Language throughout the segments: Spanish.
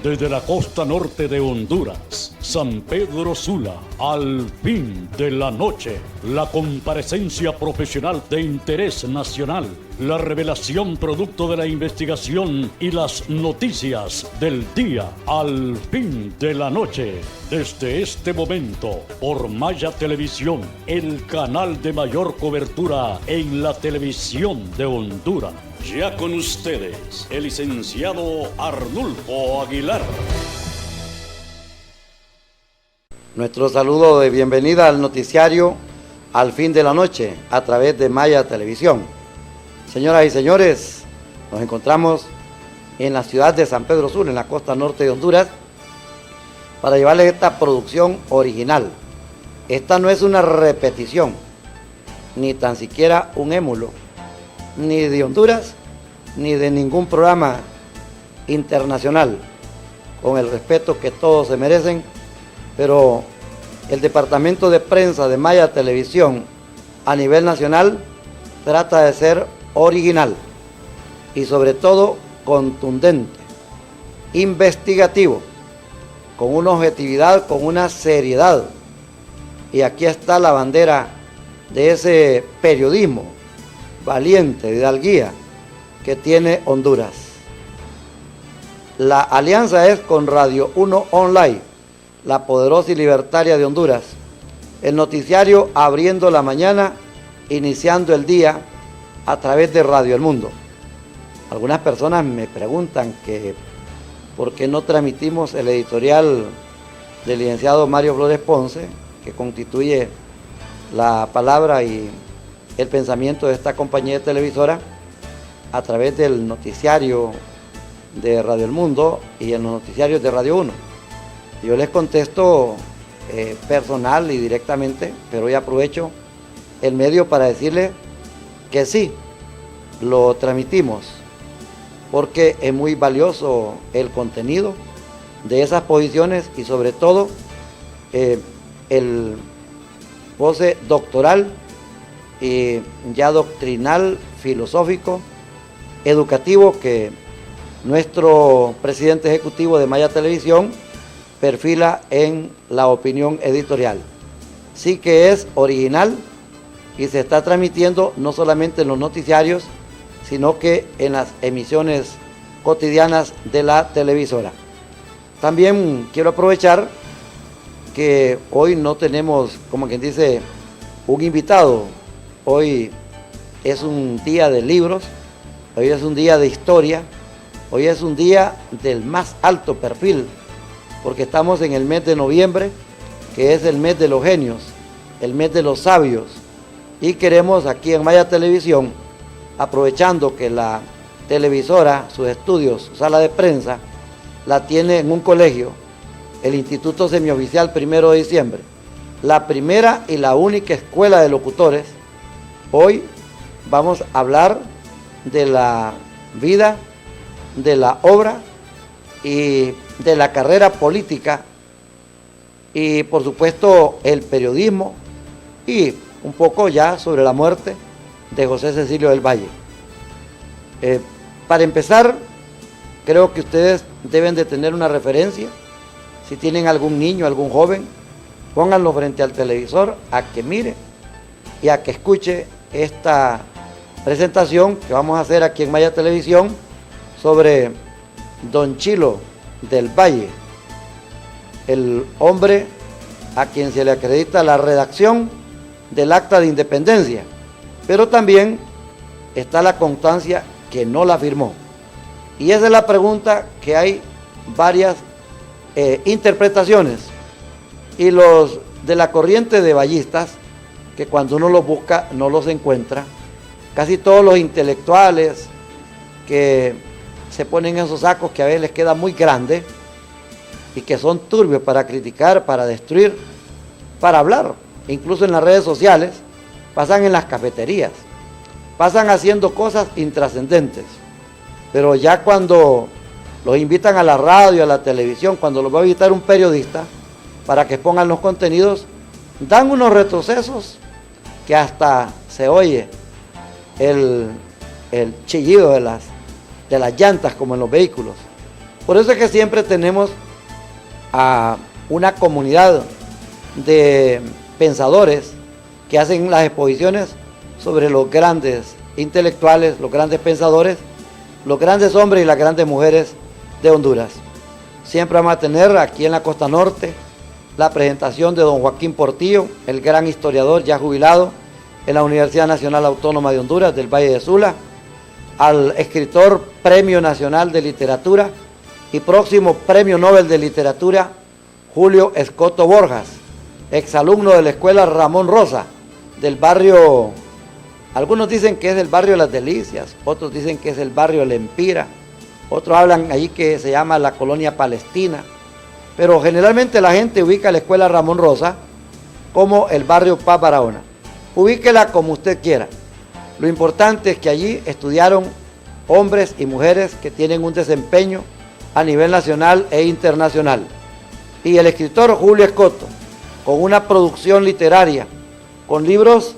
desde la costa norte de Honduras, San Pedro Sula, al fin de la noche, la comparecencia profesional de interés nacional, la revelación producto de la investigación y las noticias del día, al fin de la noche. Desde este momento, por Maya Televisión, el canal de mayor cobertura en la televisión de Honduras. Ya con ustedes, el licenciado Arnulfo Aguilar. Nuestro saludo de bienvenida al noticiario Al fin de la noche a través de Maya Televisión. Señoras y señores, nos encontramos en la ciudad de San Pedro Sula, en la costa norte de Honduras, para llevarles esta producción original. Esta no es una repetición, ni tan siquiera un émulo, ni de Honduras, ni de ningún programa internacional, con el respeto que todos se merecen, pero el departamento de prensa de Maya Televisión a nivel nacional trata de ser original y sobre todo contundente, investigativo, con una objetividad, con una seriedad. Y aquí está la bandera de ese periodismo valiente, de hidalguía, que tiene Honduras. La alianza es con Radio 1 Online, la poderosa y libertaria de Honduras. El noticiario abriendo la mañana, iniciando el día a través de Radio El Mundo. Algunas personas me preguntan que por qué no transmitimos el editorial del licenciado Mario Flores Ponce, que constituye la palabra y el pensamiento de esta compañía televisora, a través del noticiario de Radio El Mundo y en los noticiarios de Radio 1. Yo les contesto personal y directamente, pero hoy aprovecho el medio para decirles que sí, lo transmitimos, porque es muy valioso el contenido de esas posiciones y sobre todo el pose doctoral y ya doctrinal, filosófico, educativo que nuestro presidente ejecutivo de Maya Televisión perfila en la opinión editorial. Sí que es original y se está transmitiendo no solamente en los noticiarios, sino que en las emisiones cotidianas de la televisora. También quiero aprovechar que hoy no tenemos, como quien dice, un invitado. Hoy es un día de libros, hoy es un día de historia, hoy es un día del más alto perfil, porque estamos en el mes de noviembre, que es el mes de los genios, el mes de los sabios, y queremos aquí en Maya Televisión, aprovechando que la televisora, sus estudios, su sala de prensa, la tiene en un colegio, el Instituto Semioficial 1 de Diciembre, la primera y la única escuela de locutores. Hoy vamos a hablar de la vida, de la obra y de la carrera política y por supuesto el periodismo y un poco ya sobre la muerte de José Cecilio del Valle. Para empezar, creo que ustedes deben de tener una referencia. Si tienen algún niño, algún joven, pónganlo frente al televisor a que mire y a que escuche esta presentación que vamos a hacer aquí en Maya Televisión sobre Don Chilo del Valle, el hombre a quien se le acredita la redacción del Acta de Independencia, pero también está la constancia que no la firmó. Y esa es la pregunta, que hay varias interpretaciones, y los de la corriente de vallistas, que cuando uno los busca no los encuentra, casi todos los intelectuales que se ponen en esos sacos que a veces les queda muy grande y que son turbios para criticar, para destruir, para hablar, incluso en las redes sociales, pasan en las cafeterías, pasan haciendo cosas intrascendentes, pero ya cuando los invitan a la radio, a la televisión, cuando los va a visitar un periodista para que pongan los contenidos, dan unos retrocesos que hasta se oye el chillido de las llantas como en los vehículos. Por eso es que siempre tenemos a una comunidad de pensadores que hacen las exposiciones sobre los grandes intelectuales, los grandes pensadores, los grandes hombres y las grandes mujeres de Honduras. Siempre vamos a tener aquí en la costa norte la presentación de don Joaquín Portillo, el gran historiador ya jubilado en la Universidad Nacional Autónoma de Honduras del Valle de Sula, al escritor Premio Nacional de Literatura y próximo Premio Nobel de Literatura Julio Escoto Borjas, exalumno de la Escuela Ramón Rosa, del barrio, algunos dicen que es del barrio Las Delicias, otros dicen que es el barrio El Empira, otros hablan allí que se llama la Colonia Palestina, pero generalmente la gente ubica la Escuela Ramón Rosa como el barrio Paz Barahona. Ubíquela como usted quiera. Lo importante es que allí estudiaron hombres y mujeres que tienen un desempeño a nivel nacional e internacional. Y el escritor Julio Escoto, con una producción literaria, con libros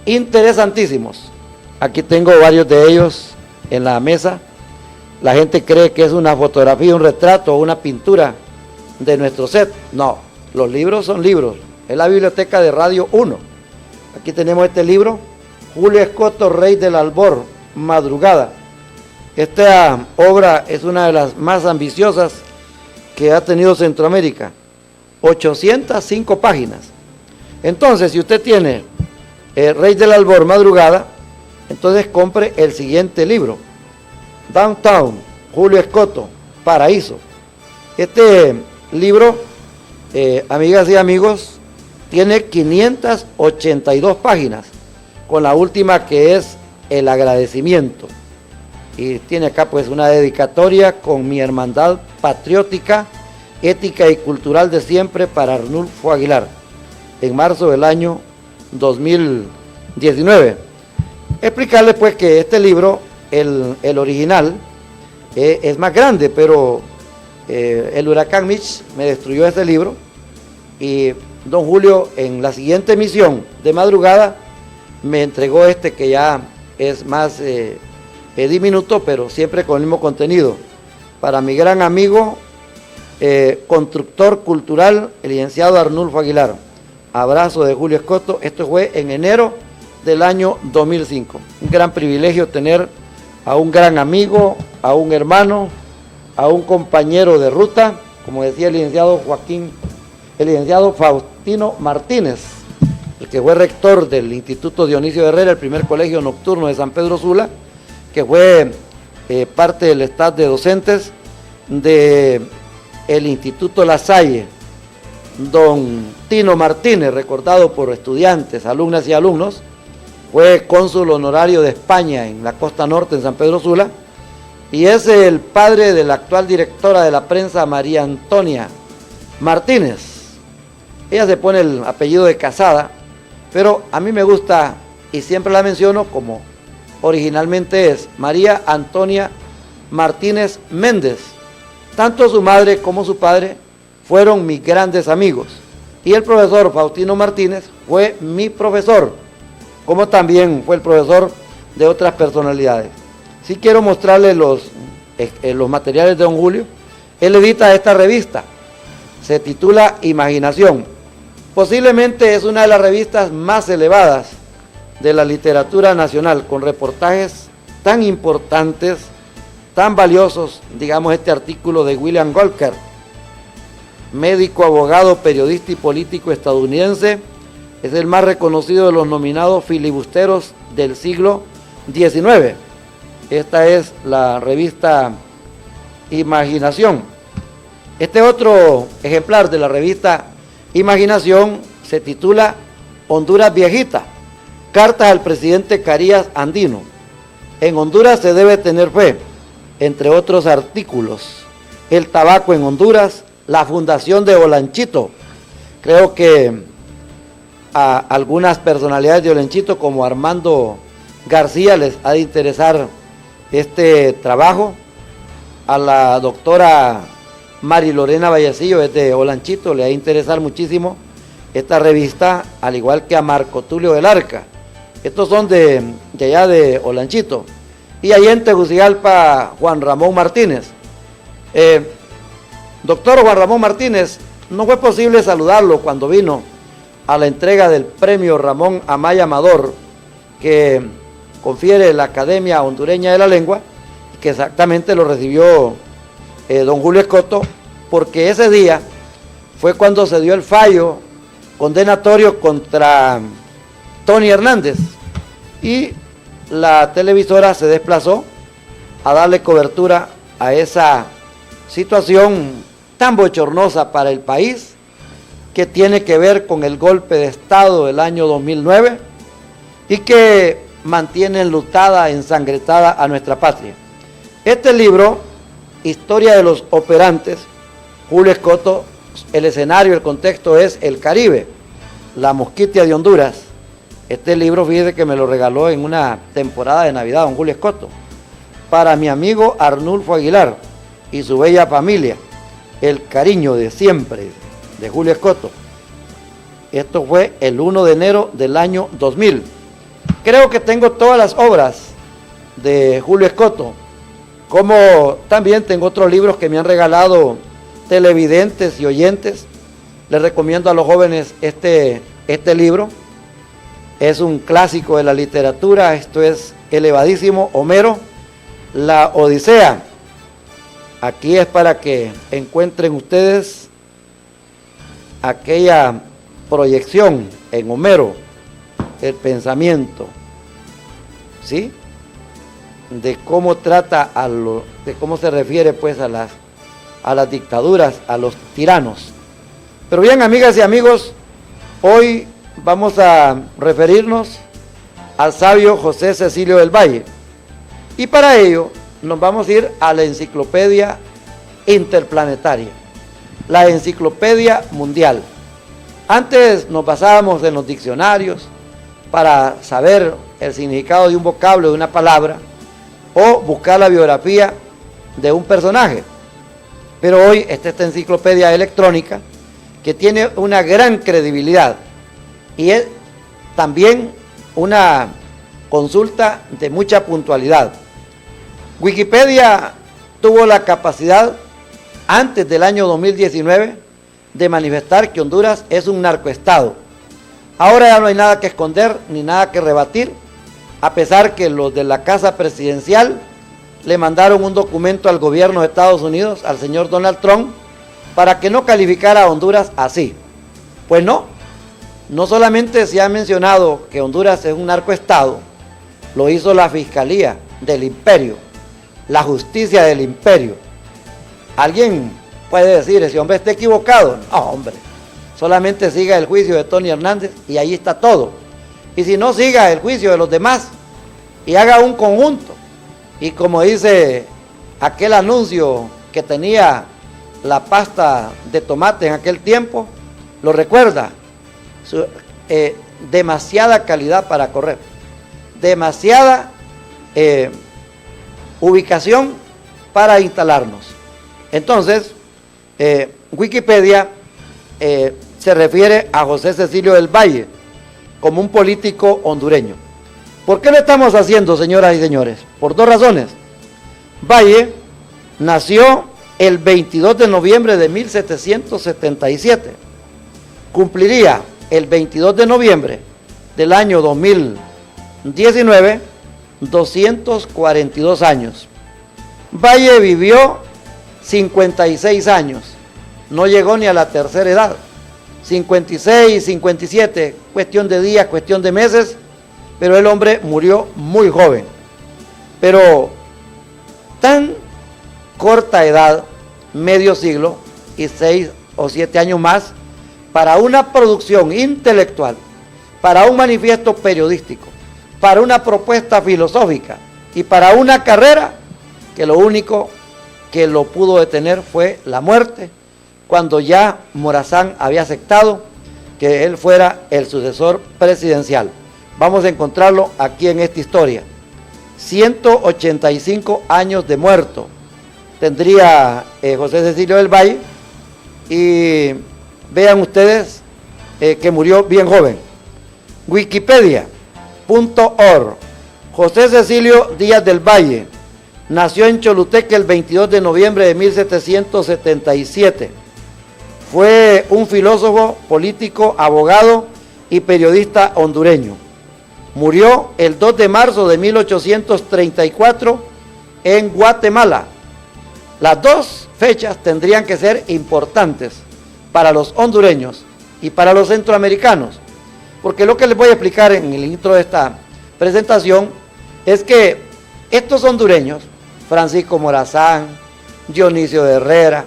interesantísimos. Aquí tengo varios de ellos en la mesa. La gente cree que es una fotografía, un retrato o una pintura de nuestro set. No, los libros son libros. Es la biblioteca de Radio 1. Aquí tenemos este libro, Julio Escoto, Rey del Albor, Madrugada. Esta obra es una de las más ambiciosas que ha tenido Centroamérica. 805 páginas. Entonces, si usted tiene Rey del Albor, Madrugada, entonces compre el siguiente libro, Downtown, Julio Escoto, Paraíso. Este libro, amigas y amigos, tiene 582 páginas, con la última que es el agradecimiento. Y tiene acá pues una dedicatoria con mi hermandad patriótica, ética y cultural de siempre para Arnulfo Aguilar, en marzo del año 2019. Explicarles pues que este libro, el original, es más grande, pero el huracán Mitch me destruyó este libro y don Julio en la siguiente emisión de madrugada me entregó este que ya es más diminuto, pero siempre con el mismo contenido. Para mi gran amigo, constructor cultural, el licenciado Arnulfo Aguilar. Abrazo de Julio Escoto. Esto fue en enero del año 2005. Un gran privilegio tener a un gran amigo, a un hermano, a un compañero de ruta, como decía el licenciado Faustino Martínez, el que fue rector del Instituto Dionisio Herrera, el primer colegio nocturno de San Pedro Sula, que fue parte del staff de docentes del Instituto La Salle. Don Tino Martínez, recordado por estudiantes, alumnas y alumnos, fue cónsul honorario de España en la costa norte, en San Pedro Sula, y es el padre de la actual directora de la prensa, María Antonia Martínez. Ella se pone el apellido de casada, pero a mí me gusta, y siempre la menciono como originalmente es, María Antonia Martínez Méndez. Tanto su madre como su padre fueron mis grandes amigos, y el profesor Faustino Martínez fue mi profesor, como también fue el profesor de otras personalidades. Sí quiero mostrarles los materiales de don Julio. Él edita esta revista, se titula Imaginación. Posiblemente es una de las revistas más elevadas de la literatura nacional, con reportajes tan importantes, tan valiosos. Digamos, este artículo de William Golker, médico, abogado, periodista y político estadounidense, es el más reconocido de los nominados filibusteros del siglo XIX. Esta es la revista Imaginación. Este otro ejemplar de la revista Imaginación se titula Honduras Viejita, cartas al presidente Carías Andino. En Honduras se debe tener fe, entre otros artículos. El tabaco en Honduras, la fundación de Olanchito. Creo que a algunas personalidades de Olanchito, como Armando García, les ha de interesar este trabajo. A la doctora Mari Lorena Vallecillo, de Olanchito, le va a interesar muchísimo esta revista, al igual que a Marco Tulio del Arca. Estos son de allá de Olanchito. Y allá en Tegucigalpa, Juan Ramón Martínez. Doctor Juan Ramón Martínez, no fue posible saludarlo cuando vino a la entrega del premio Ramón Amaya Amador que confiere la Academia Hondureña de la Lengua, que exactamente lo recibió don Julio Escoto, porque ese día fue cuando se dio el fallo condenatorio contra Tony Hernández y la televisora se desplazó a darle cobertura a esa situación tan bochornosa para el país, que tiene que ver con el golpe de Estado del año 2009 y que mantiene enlutada, ensangrentada a nuestra patria. Este libro, Historia de los Operantes, Julio Escoto, el escenario, el contexto es el Caribe, la Mosquitia de Honduras. Este libro, fíjese que me lo regaló en una temporada de Navidad don Julio Escoto, para mi amigo Arnulfo Aguilar y su bella familia, el cariño de siempre, de Julio Escoto. Esto fue el 1 de enero del año 2000. Creo que tengo todas las obras de Julio Escoto, como también tengo otros libros que me han regalado televidentes y oyentes. Les recomiendo a los jóvenes este libro. Es un clásico de la literatura. Esto es elevadísimo Homero, la Odisea. Aquí es para que encuentren ustedes aquella proyección en Homero, el pensamiento, ¿sí? De cómo trata de cómo se refiere pues a las dictaduras, a los tiranos. Pero bien, amigas y amigos, hoy vamos a referirnos al sabio José Cecilio del Valle. Y para ello nos vamos a ir a la enciclopedia interplanetaria, la enciclopedia mundial. Antes nos basábamos en los diccionarios para saber el significado de un vocablo, de una palabra, o buscar la biografía de un personaje. Pero hoy está esta enciclopedia electrónica que tiene una gran credibilidad y es también una consulta de mucha puntualidad. Wikipedia tuvo la capacidad antes del año 2019 de manifestar que Honduras es un narcoestado. Ahora ya no hay nada que esconder ni nada que rebatir, a pesar que los de la Casa Presidencial le mandaron un documento al gobierno de Estados Unidos, al señor Donald Trump, para que no calificara a Honduras así. Pues no solamente se ha mencionado que Honduras es un narcoestado, lo hizo la Fiscalía del Imperio, la justicia del Imperio. Alguien puede decir, ese hombre está equivocado. No, hombre, solamente siga el juicio de Tony Hernández y ahí está todo. Y si no, siga el juicio de los demás y haga un conjunto. Y como dice aquel anuncio que tenía la pasta de tomate en aquel tiempo, lo recuerda, demasiada calidad para correr, demasiada ubicación para instalarnos. Entonces, Wikipedia se refiere a José Cecilio del Valle como un político hondureño. ¿Por qué lo estamos haciendo, señoras y señores? Por dos razones. Valle nació el 22 de noviembre de 1777. Cumpliría el 22 de noviembre del año 2019 242 años. Valle vivió 56 años, no llegó ni a la tercera edad. 56, 57, cuestión de días, cuestión de meses, pero el hombre murió muy joven. Pero tan corta edad, medio siglo y 6 o 7 años más, para una producción intelectual, para un manifiesto periodístico, para una propuesta filosófica y para una carrera que lo único que lo pudo detener fue la muerte, cuando ya Morazán había aceptado que él fuera el sucesor presidencial. Vamos a encontrarlo aquí en esta historia. 185 años de muerto tendría José Cecilio del Valle, y vean ustedes que murió bien joven. Wikipedia.org. José Cecilio Díaz del Valle nació en Choluteca el 22 de noviembre de 1777. Fue un filósofo, político, abogado y periodista hondureño. Murió el 2 de marzo de 1834 en Guatemala. Las dos fechas tendrían que ser importantes para los hondureños y para los centroamericanos, porque lo que les voy a explicar en el intro de esta presentación es que estos hondureños, Francisco Morazán, Dionisio de Herrera,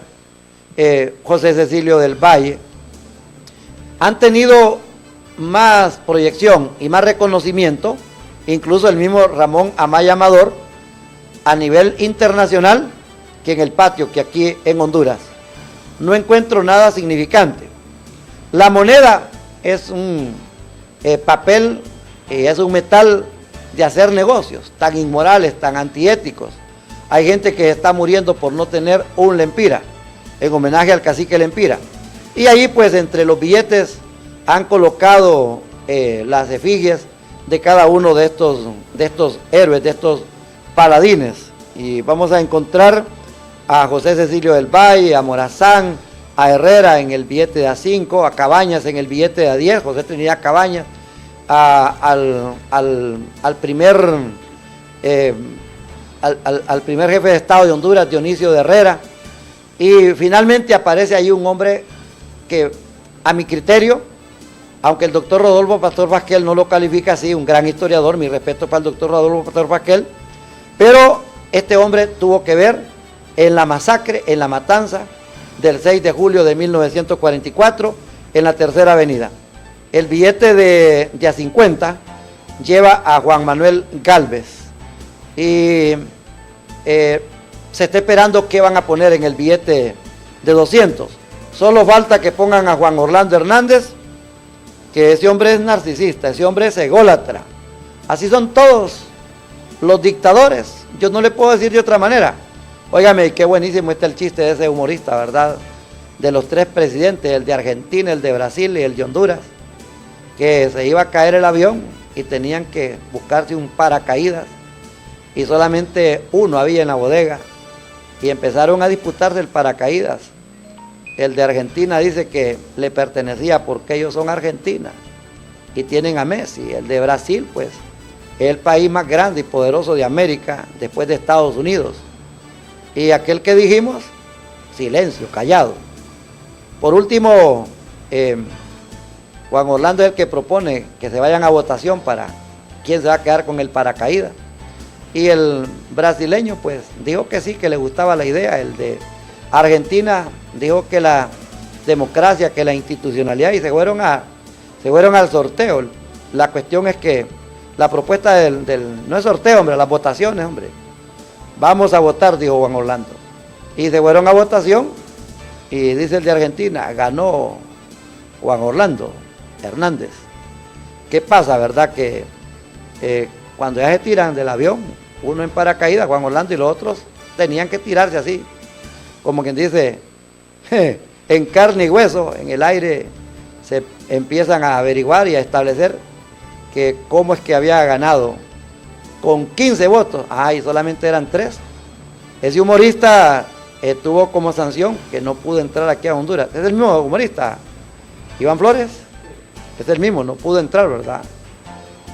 José Cecilio del Valle, han tenido más proyección y más reconocimiento, incluso el mismo Ramón Amaya Amador, a nivel internacional, que en el patio, que aquí en Honduras. No encuentro nada significante. La moneda es un papel, es un metal de hacer negocios, tan inmorales, tan antiéticos. Hay gente que está muriendo por no tener un lempira, en homenaje al cacique Lempira. Y ahí pues entre los billetes han colocado las efigies de cada uno de estos héroes, de estos paladines. Y vamos a encontrar a José Cecilio del Valle, a Morazán, a Herrera en el billete de A5, a Cabañas en el billete de A10, José Trinidad Cabañas, al primer jefe de Estado de Honduras, Dionisio de Herrera, y finalmente aparece ahí un hombre que, a mi criterio, aunque el doctor Rodolfo Pastor Fasquel no lo califica así, un gran historiador, mi respeto para el doctor Rodolfo Pastor Fasquel, pero este hombre tuvo que ver en la masacre, en la matanza del 6 de julio de 1944 en la Tercera Avenida. El billete de A50 lleva a Juan Manuel Gálvez y se está esperando qué van a poner en el billete de 200. Solo falta que pongan a Juan Orlando Hernández, que ese hombre es narcisista, ese hombre es ególatra. Así son todos los dictadores, yo no le puedo decir de otra manera. Óigame, qué buenísimo está el chiste de ese humorista, ¿verdad? De los tres presidentes, el de Argentina, el de Brasil y el de Honduras, que se iba a caer el avión y tenían que buscarse un paracaídas y solamente uno había en la bodega y empezaron a disputarse el paracaídas. El de Argentina dice que le pertenecía porque ellos son Argentina y tienen a Messi. El de Brasil, pues, es el país más grande y poderoso de América después de Estados Unidos. Y aquel que dijimos, silencio, callado. Por último, Juan Orlando es el que propone que se vayan a votación para quién se va a quedar con el paracaídas. Y el brasileño, pues, dijo que sí, que le gustaba la idea. El de Argentina dijo que la democracia, que la institucionalidad, y se fueron al sorteo. La cuestión es que la propuesta no es sorteo, hombre, las votaciones, hombre. Vamos a votar, dijo Juan Orlando. Y se fueron a votación y dice el de Argentina, ganó Juan Orlando Hernández. ¿Qué pasa, verdad? Que cuando ya se tiran del avión, uno en paracaídas, Juan Orlando, y los otros tenían que tirarse así, como quien dice, en carne y hueso, en el aire, se empiezan a averiguar y a establecer que cómo es que había ganado con 15 votos, y solamente eran 3. Ese humorista tuvo como sanción que no pudo entrar aquí a Honduras. Es el mismo humorista, Iván Flores, es el mismo, no pudo entrar, ¿verdad?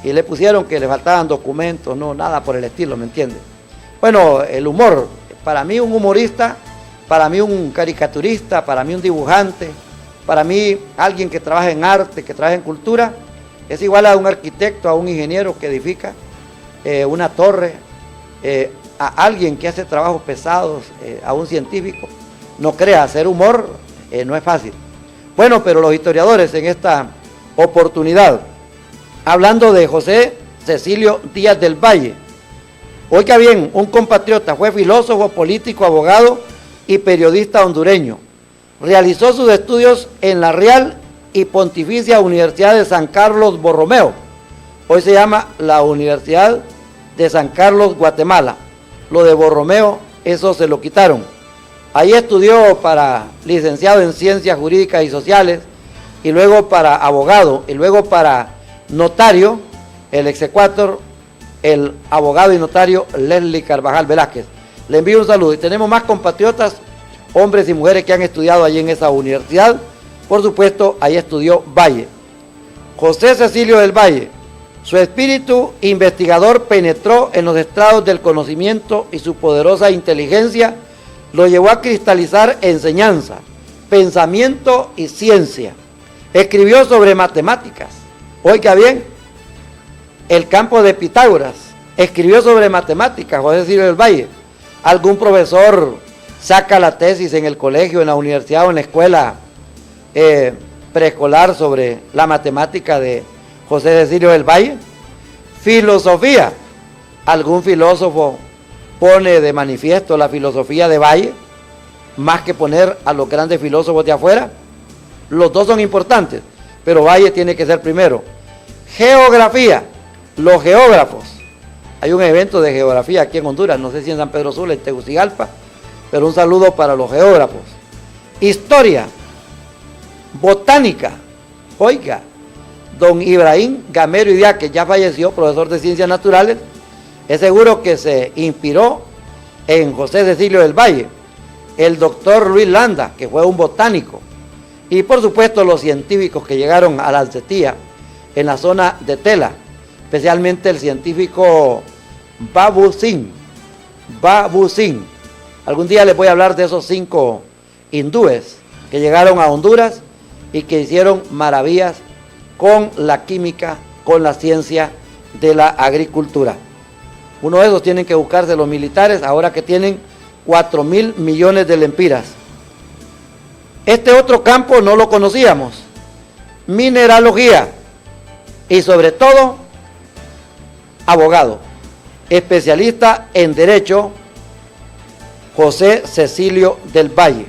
Y le pusieron que le faltaban documentos, no, nada por el estilo, ¿me entiende? Bueno, el humor, para mí un humorista, para mí un caricaturista, para mí un dibujante, para mí alguien que trabaja en arte, que trabaja en cultura, es igual a un arquitecto, a un ingeniero que edifica una torre, a alguien que hace trabajos pesados, a un científico. No crea, hacer humor no es fácil. Bueno, pero los historiadores en esta oportunidad, hablando de José Cecilio Díaz del Valle, oiga bien, un compatriota, fue filósofo, político, abogado y periodista hondureño. Realizó sus estudios en la Real y Pontificia Universidad de San Carlos Borromeo. Hoy se llama la Universidad de San Carlos, Guatemala. Lo de Borromeo, eso se lo quitaron. Ahí estudió para licenciado en Ciencias Jurídicas y Sociales, y luego para abogado, y luego para notario, el exequatur, el abogado y notario Leslie Carvajal Velázquez. Le envío un saludo. Y tenemos más compatriotas, hombres y mujeres que han estudiado allí en esa universidad. Por supuesto, ahí estudió Valle. José Cecilio del Valle. Su espíritu investigador penetró en los estrados del conocimiento y su poderosa inteligencia lo llevó a cristalizar enseñanza, pensamiento y ciencia. Escribió sobre matemáticas. Oiga bien, el campo de Pitágoras. Escribió sobre matemáticas, José Cecilio del Valle. Algún profesor saca la tesis en el colegio, en la universidad o en la escuela preescolar sobre la matemática de José Cecilio del Valle. Filosofía. Algún filósofo pone de manifiesto la filosofía de Valle, más que poner a los grandes filósofos de afuera. Los dos son importantes, pero Valle tiene que ser primero. Geografía. Los geógrafos. Hay un evento de geografía aquí en Honduras, no sé si en San Pedro Sula, en Tegucigalpa, pero un saludo para los geógrafos. Historia. Botánica. Oiga, don Ibrahim Gamero Idiá, que ya falleció, profesor de Ciencias Naturales, es seguro que se inspiró en José Cecilio del Valle. El doctor Luis Landa, que fue un botánico. Y por supuesto los científicos que llegaron a la Alcetía, en la zona de Tela, especialmente el científico Babu Singh. Algún día les voy a hablar de esos 5 hindúes que llegaron a Honduras y que hicieron maravillas con la química, con la ciencia de la agricultura. Uno de esos tienen que buscarse los militares, ahora que tienen 4.000 millones de lempiras. Este otro campo no lo conocíamos. Mineralogía. Y sobre todo, abogado, especialista en Derecho, José Cecilio del Valle.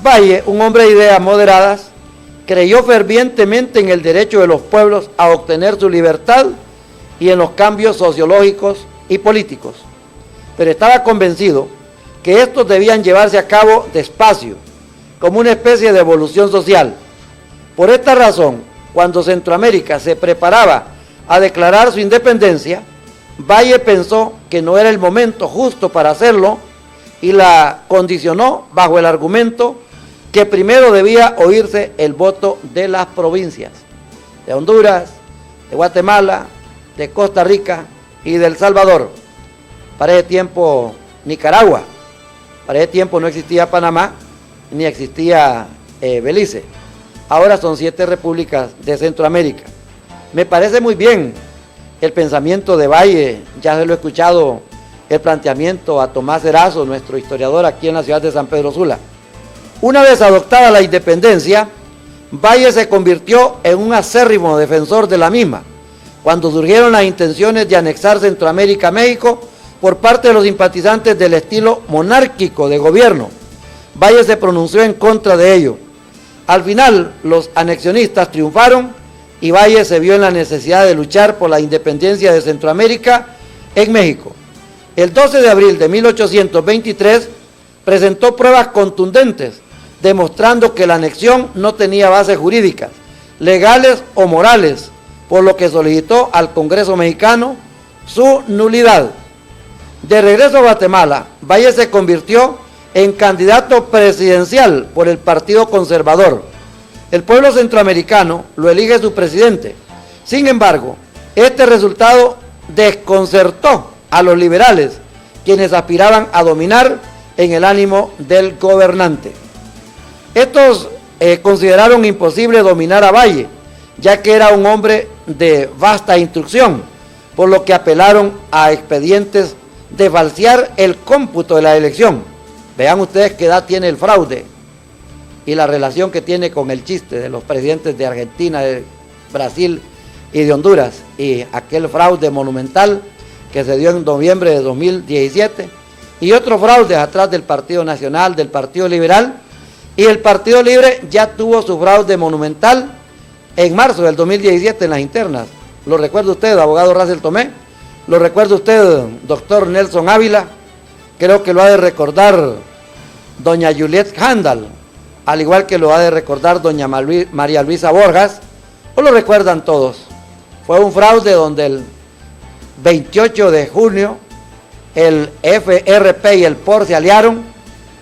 Valle, un hombre de ideas moderadas, creyó fervientemente en el derecho de los pueblos a obtener su libertad y en los cambios sociológicos y políticos, pero estaba convencido que estos debían llevarse a cabo despacio, como una especie de evolución social. Por esta razón, cuando Centroamérica se preparaba a declarar su independencia, Valle pensó que no era el momento justo para hacerlo y la condicionó bajo el argumento que primero debía oírse el voto de las provincias de Honduras, de Guatemala, de Costa Rica y de El Salvador. Para ese tiempo Nicaragua, para ese tiempo no existía Panamá ni existía Belice. Ahora son 7 repúblicas de Centroamérica. Me parece muy bien el pensamiento de Valle, ya se lo he escuchado el planteamiento a Tomás Erazo, nuestro historiador aquí en la ciudad de San Pedro Sula. Una vez adoptada la independencia, Valle se convirtió en un acérrimo defensor de la misma, cuando surgieron las intenciones de anexar Centroamérica a México por parte de los simpatizantes del estilo monárquico de gobierno. Valle se pronunció en contra de ello. Al final, los anexionistas triunfaron y Valle se vio en la necesidad de luchar por la independencia de Centroamérica en México. El 12 de abril de 1823 presentó pruebas contundentes demostrando que la anexión no tenía bases jurídicas, legales o morales, por lo que solicitó al Congreso mexicano su nulidad. De regreso a Guatemala, Valle se convirtió en candidato presidencial por el Partido Conservador. El pueblo centroamericano lo elige su presidente. Sin embargo, este resultado desconcertó a los liberales, quienes aspiraban a dominar en el ánimo del gobernante. Estos consideraron imposible dominar a Valle, ya que era un hombre de vasta instrucción, por lo que apelaron a expedientes de falsear el cómputo de la elección. Vean ustedes qué edad tiene el fraude y la relación que tiene con el chiste de los presidentes de Argentina, de Brasil y de Honduras, y aquel fraude monumental que se dio en noviembre de 2017, y otros fraudes atrás del Partido Nacional, del Partido Liberal, y el Partido Libre ya tuvo su fraude monumental en marzo del 2017 en las internas. ¿Lo recuerda usted, abogado Russell Tomé? ¿Lo recuerda usted, doctor Nelson Ávila? Creo que lo ha de recordar doña Juliet Handal, al igual que lo ha de recordar doña María Luisa Borjas, o lo recuerdan todos. Fue un fraude donde el 28 de junio el FRP y el POR se aliaron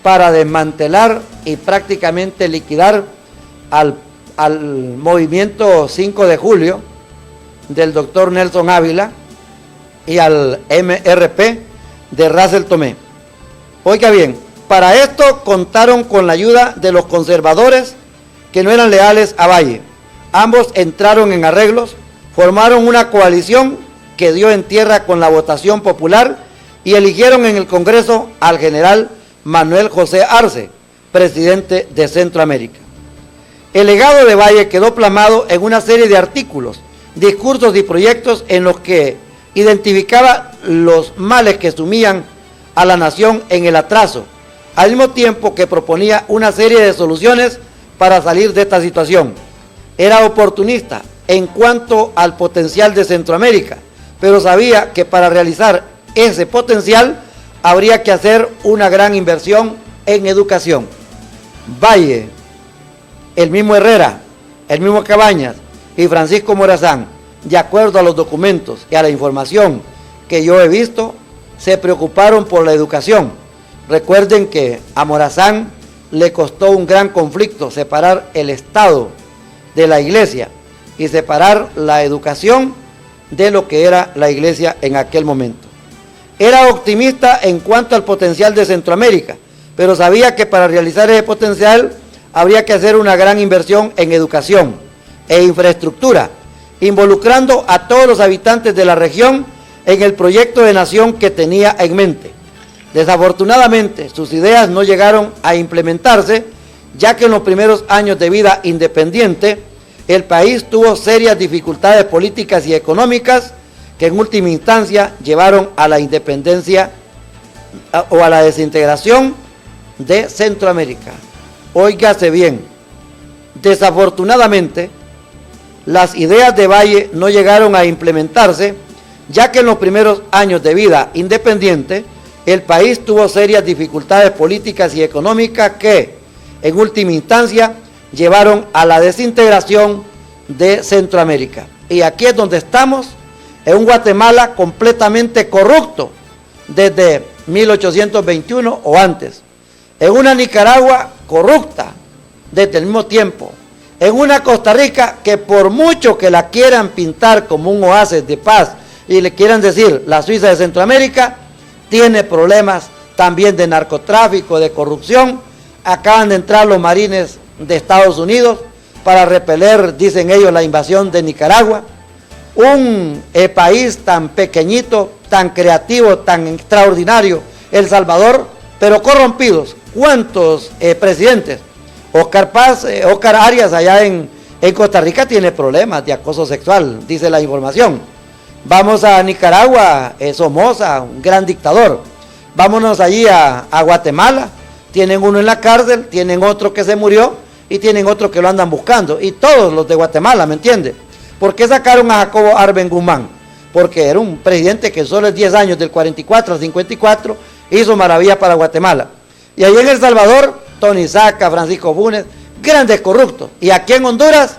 para desmantelar y prácticamente liquidar al movimiento 5 de julio del doctor Nelson Ávila y al MRP de Russell Tomé. Oiga bien, para esto contaron con la ayuda de los conservadores que no eran leales a Valle. Ambos entraron en arreglos, formaron una coalición que dio en tierra con la votación popular y eligieron en el Congreso al general Manuel José Arce, presidente de Centroamérica. El legado de Valle quedó plasmado en una serie de artículos, discursos y proyectos en los que identificaba los males que sumían a la nación en el atraso, al mismo tiempo que proponía una serie de soluciones para salir de esta situación. Era oportunista en cuanto al potencial de Centroamérica, pero sabía que para realizar ese potencial habría que hacer una gran inversión en educación. Valle, el mismo Herrera, el mismo Cabañas y Francisco Morazán, de acuerdo a los documentos y a la información que yo he visto, se preocuparon por la educación. Recuerden que a Morazán le costó un gran conflicto separar el Estado de la Iglesia y separar la educación de lo que era la Iglesia en aquel momento. Era optimista en cuanto al potencial de Centroamérica, pero sabía que para realizar ese potencial habría que hacer una gran inversión en educación e infraestructura, involucrando a todos los habitantes de la región en el proyecto de nación que tenía en mente. Desafortunadamente, sus ideas no llegaron a implementarse, ya que en los primeros años de vida independiente, el país tuvo serias dificultades políticas y económicas que en última instancia llevaron a la independencia o a la desintegración de Centroamérica. Óigase bien, desafortunadamente, las ideas de Valle no llegaron a implementarse, ya que en los primeros años de vida independiente, el país tuvo serias dificultades políticas y económicas que, en última instancia, llevaron a la desintegración de Centroamérica. Y aquí es donde estamos, en un Guatemala completamente corrupto desde 1821 o antes, en una Nicaragua corrupta desde el mismo tiempo, en una Costa Rica que por mucho que la quieran pintar como un oasis de paz y le quieran decir la Suiza de Centroamérica, tiene problemas también de narcotráfico, de corrupción. Acaban de entrar los marines de Estados Unidos para repeler, dicen ellos, la invasión de Nicaragua. Un país tan pequeñito, tan creativo, tan extraordinario, El Salvador, pero corrompidos. ¿Cuántos presidentes? Oscar Arias allá en Costa Rica tiene problemas de acoso sexual, dice la información. Vamos a Nicaragua, Somoza, un gran dictador. Vámonos allí a Guatemala, tienen uno en la cárcel, tienen otro que se murió y tienen otro que lo andan buscando. Y todos los de Guatemala, ¿me entiende? ¿Por qué sacaron a Jacobo Arben Guzmán? Porque era un presidente que solo en 10 años, del 44 al 54, hizo maravillas para Guatemala. Y ahí en El Salvador, Tony Saca, Francisco Funes, grandes corruptos. Y aquí en Honduras,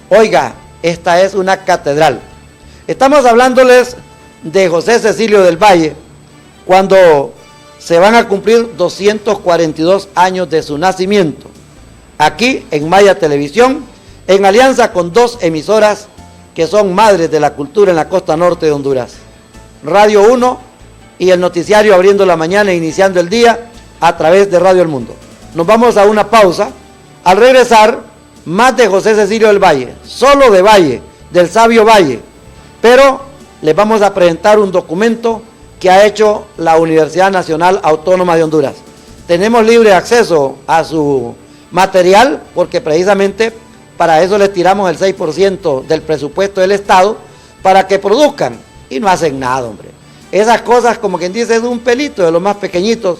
oiga, esta es una catedral. Estamos hablándoles de José Cecilio del Valle, cuando se van a cumplir 242 años de su nacimiento. Aquí en Maya Televisión, en alianza con 2 emisoras que son madres de la cultura en la costa norte de Honduras. Radio 1 y el noticiario Abriendo la Mañana, iniciando el día a través de Radio El Mundo. Nos vamos a una pausa. Al regresar, más de José Cecilio del Valle, solo de Valle, del sabio Valle. Pero les vamos a presentar un documento que ha hecho la Universidad Nacional Autónoma de Honduras. Tenemos libre acceso a su material porque precisamente para eso les tiramos el 6% del presupuesto del Estado para que produzcan y no hacen nada, hombre. Esas cosas, como quien dice, es un pelito de los más pequeñitos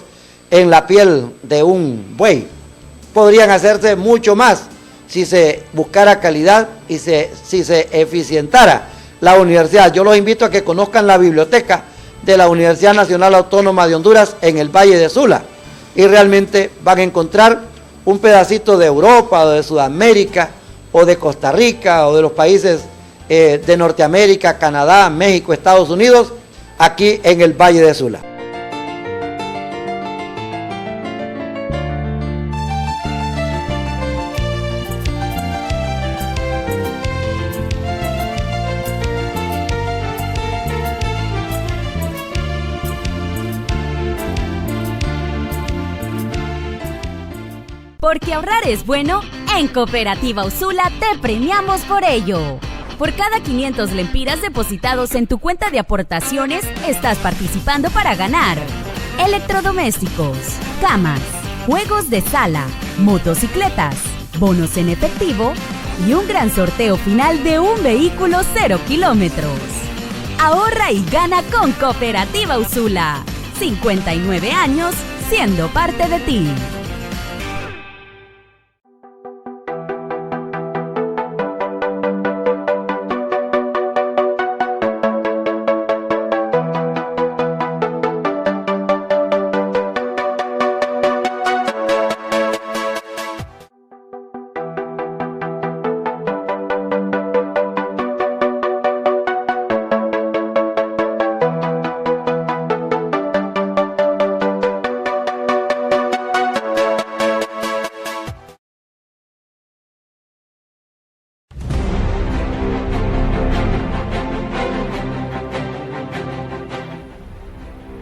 en la piel de un buey. Podrían hacerse mucho más si se buscara calidad y si se eficientara la universidad. Yo los invito a que conozcan la biblioteca de la Universidad Nacional Autónoma de Honduras en el Valle de Sula y realmente van a encontrar un pedacito de Europa o de Sudamérica o de Costa Rica o de los países de Norteamérica, Canadá, México, Estados Unidos, aquí en el Valle de Sula. Porque ahorrar es bueno, en Cooperativa Usula te premiamos por ello. Por cada 500 lempiras depositados en tu cuenta de aportaciones, estás participando para ganar electrodomésticos, camas, juegos de sala, motocicletas, bonos en efectivo y un gran sorteo final de un vehículo 0 kilómetros. Ahorra y gana con Cooperativa Usula. 59 años siendo parte de ti.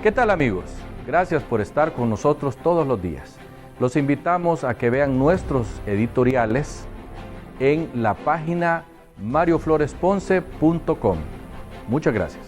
¿Qué tal, amigos? Gracias por estar con nosotros todos los días. Los invitamos a que vean nuestros editoriales en la página mariofloresponce.com. Muchas gracias.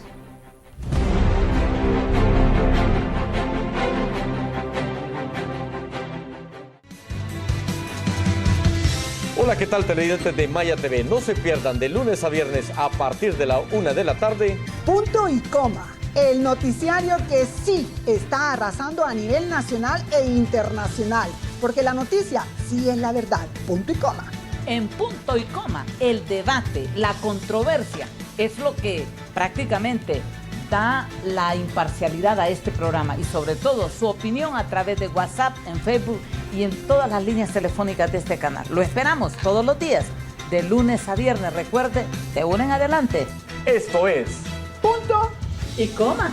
Hola, ¿qué tal, televidentes de Maya TV? No se pierdan de lunes a viernes a partir de la 1 de la tarde. Punto y coma. El noticiario que sí está arrasando a nivel nacional e internacional, porque la noticia sí es la verdad. Punto y coma. En punto y coma, el debate, la controversia, es lo que prácticamente da la imparcialidad a este programa y sobre todo su opinión a través de WhatsApp, en Facebook y en todas las líneas telefónicas de este canal. Lo esperamos todos los días, de lunes a viernes. Recuerde, de una en adelante. Esto es Punto Y coma.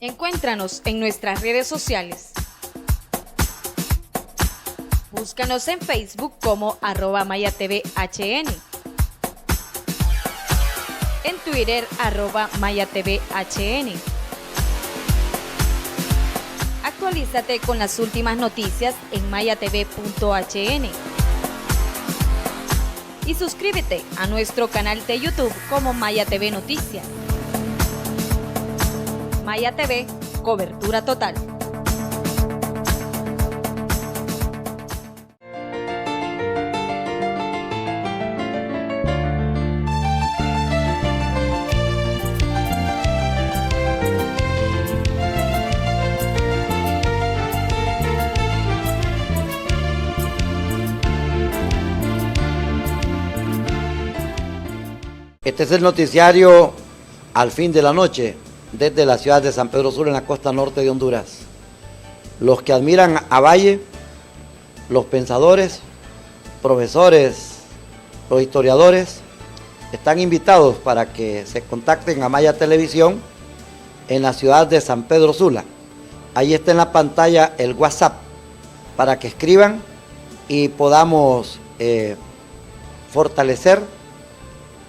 Encuéntranos en nuestras redes sociales. Búscanos en Facebook como @MayaTVHN. En Twitter @MayaTVHN. Actualízate con las últimas noticias en mayatv.hn. Y suscríbete a nuestro canal de YouTube como Maya TV Noticias. Maya TV, cobertura total. Este es el noticiario al fin de la noche, desde la ciudad de San Pedro Sula, en la costa norte de Honduras. Los que admiran a Valle, los pensadores, profesores, los historiadores, están invitados para que se contacten a Maya Televisión en la ciudad de San Pedro Sula. Ahí está en la pantalla el WhatsApp para que escriban y podamos fortalecer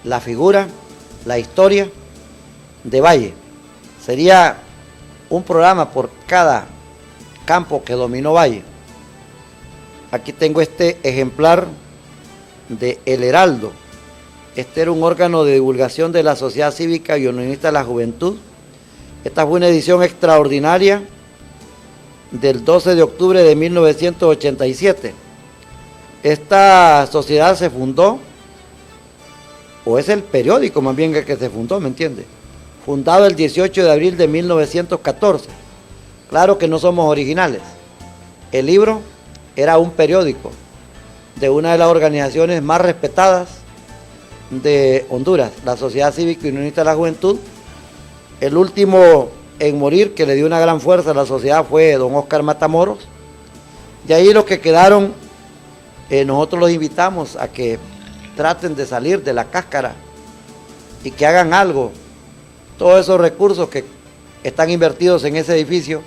la figura, la historia de Valle. Sería un programa por cada campo que dominó Valle. Aquí tengo este ejemplar de El Heraldo. Este era un órgano de divulgación de la Sociedad Cívica y Unionista de la Juventud. Esta fue una edición extraordinaria del 12 de octubre de 1987. Esta sociedad se fundó, o es el periódico más bien el que se fundó, ¿me entiende? Fundado el 18 de abril de 1914. Claro que no somos originales. El libro era un periódico de una de las organizaciones más respetadas de Honduras, la Sociedad Cívica y Unionista de la Juventud. El último en morir, que le dio una gran fuerza a la sociedad, fue don Óscar Matamoros. De ahí los que quedaron, nosotros los invitamos a que traten de salir de la cáscara y que hagan algo. Todos esos recursos que están invertidos en ese edificio,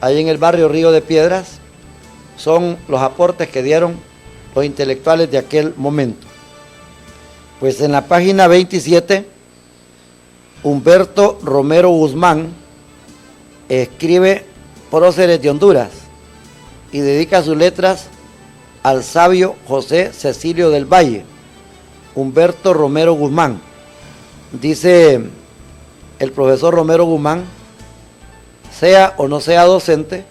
ahí en el barrio Río de Piedras, son los aportes que dieron los intelectuales de aquel momento. Pues en la página 27, Humberto Romero Guzmán escribe Próceres de Honduras y dedica sus letras al sabio José Cecilio del Valle. Humberto Romero Guzmán. Dice el profesor Romero Guzmán, sea o no sea docente,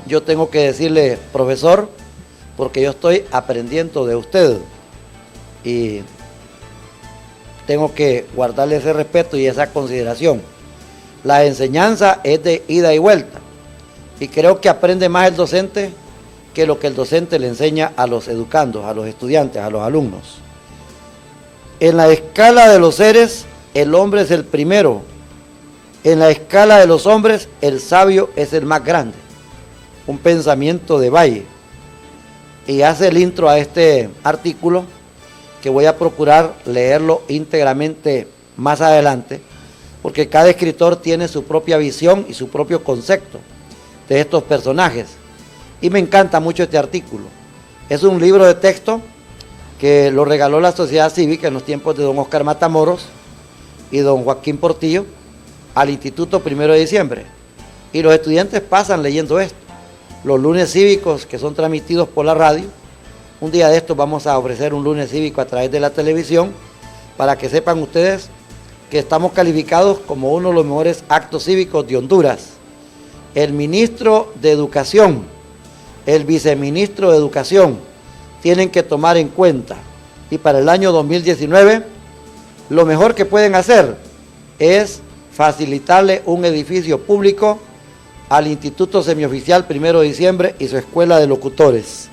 yo tengo que decirle profesor, porque yo estoy aprendiendo de usted y tengo que guardarle ese respeto y esa consideración. La enseñanza es de ida y vuelta y creo que aprende más el docente que lo que el docente le enseña a los educandos, a los estudiantes, a los alumnos. En la escala de los seres, el hombre es el primero. En la escala de los hombres, el sabio es el más grande. Un pensamiento de Valle. Y hace el intro a este artículo, que voy a procurar leerlo íntegramente más adelante, porque cada escritor tiene su propia visión y su propio concepto de estos personajes. Y me encanta mucho este artículo. Es un libro de texto que lo regaló la Sociedad Cívica en los tiempos de don Óscar Matamoros y don Joaquín Portillo al Instituto 1 de Diciembre. Y los estudiantes pasan leyendo esto. Los lunes cívicos que son transmitidos por la radio. Un día de estos vamos a ofrecer un lunes cívico a través de la televisión para que sepan ustedes que estamos calificados como uno de los mejores actos cívicos de Honduras. El ministro de Educación, el viceministro de Educación tienen que tomar en cuenta, y para el año 2019 lo mejor que pueden hacer es facilitarle un edificio público al Instituto Semioficial 1 de Diciembre y su escuela de locutores.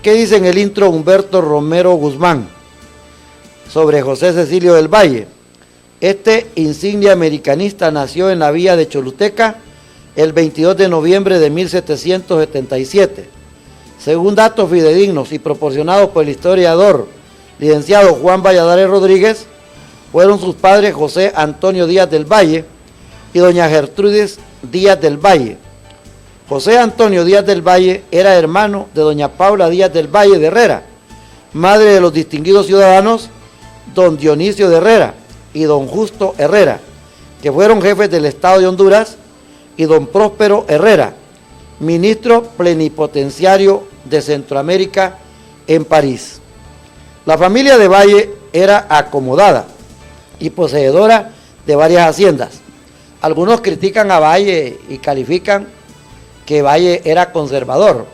¿Qué dice en el intro Humberto Romero Guzmán sobre José Cecilio del Valle? Este insignia americanista nació en la villa de Choluteca el 22 de noviembre de 1777. Según datos fidedignos y proporcionados por el historiador licenciado Juan Valladares Rodríguez, fueron sus padres José Antonio Díaz del Valle y doña Gertrudis Díaz del Valle. José Antonio Díaz del Valle era hermano de doña Paula Díaz del Valle de Herrera, madre de los distinguidos ciudadanos don Dionisio de Herrera y don Justo Herrera, que fueron jefes del Estado de Honduras, y don Próspero Herrera, ministro plenipotenciario de Centroamérica en París. La familia de Valle era acomodada y poseedora de varias haciendas. Algunos critican a Valle y califican que Valle era conservador,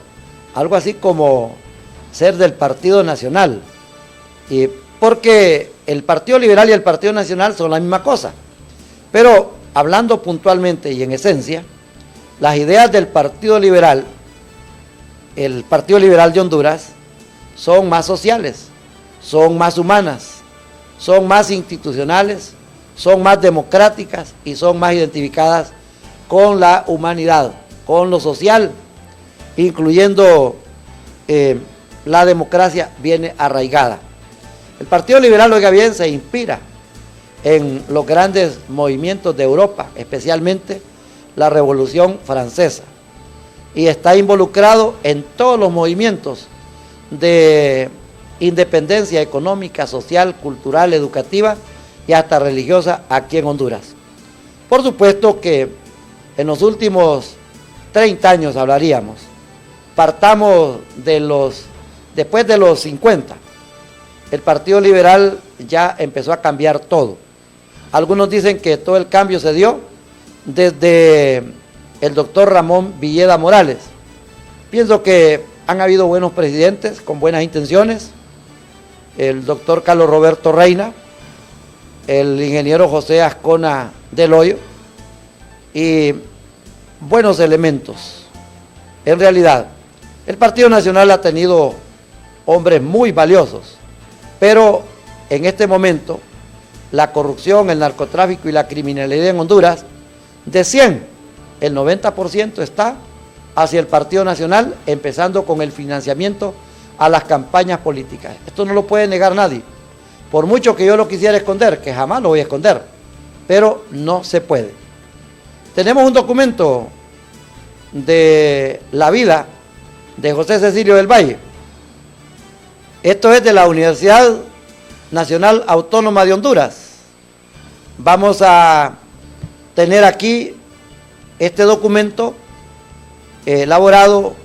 algo así como ser del Partido Nacional, y porque el Partido Liberal y el Partido Nacional son la misma cosa. Pero hablando puntualmente y en esencia, las ideas del Partido Liberal, el Partido Liberal de Honduras, son más sociales, son más humanas, son más institucionales, son más democráticas y son más identificadas con la humanidad, con lo social, incluyendo la democracia viene arraigada. El Partido Liberal, oiga bien, se inspira en los grandes movimientos de Europa, especialmente la Revolución Francesa, y está involucrado en todos los movimientos de independencia económica, social, cultural, educativa y hasta religiosa aquí en Honduras. Por supuesto que en los últimos 30 años hablaríamos, partamos después de los 50, el Partido Liberal ya empezó a cambiar todo. Algunos dicen que todo el cambio se dio desde el doctor Ramón Villeda Morales. Pienso que han habido buenos presidentes con buenas intenciones, el doctor Carlos Roberto Reina, el ingeniero José Ascona del Hoyo, y buenos elementos. En realidad, el Partido Nacional ha tenido hombres muy valiosos, pero en este momento la corrupción, el narcotráfico y la criminalidad en Honduras De 100, el 90% está hacia el Partido Nacional, empezando con el financiamiento a las campañas políticas. Esto no lo puede negar nadie. Por mucho que yo lo quisiera esconder, que jamás lo voy a esconder, pero no se puede. Tenemos un documento de la vida de José Cecilio del Valle. Esto es de la Universidad Nacional Autónoma de Honduras. Vamos a tener aquí este documento elaborado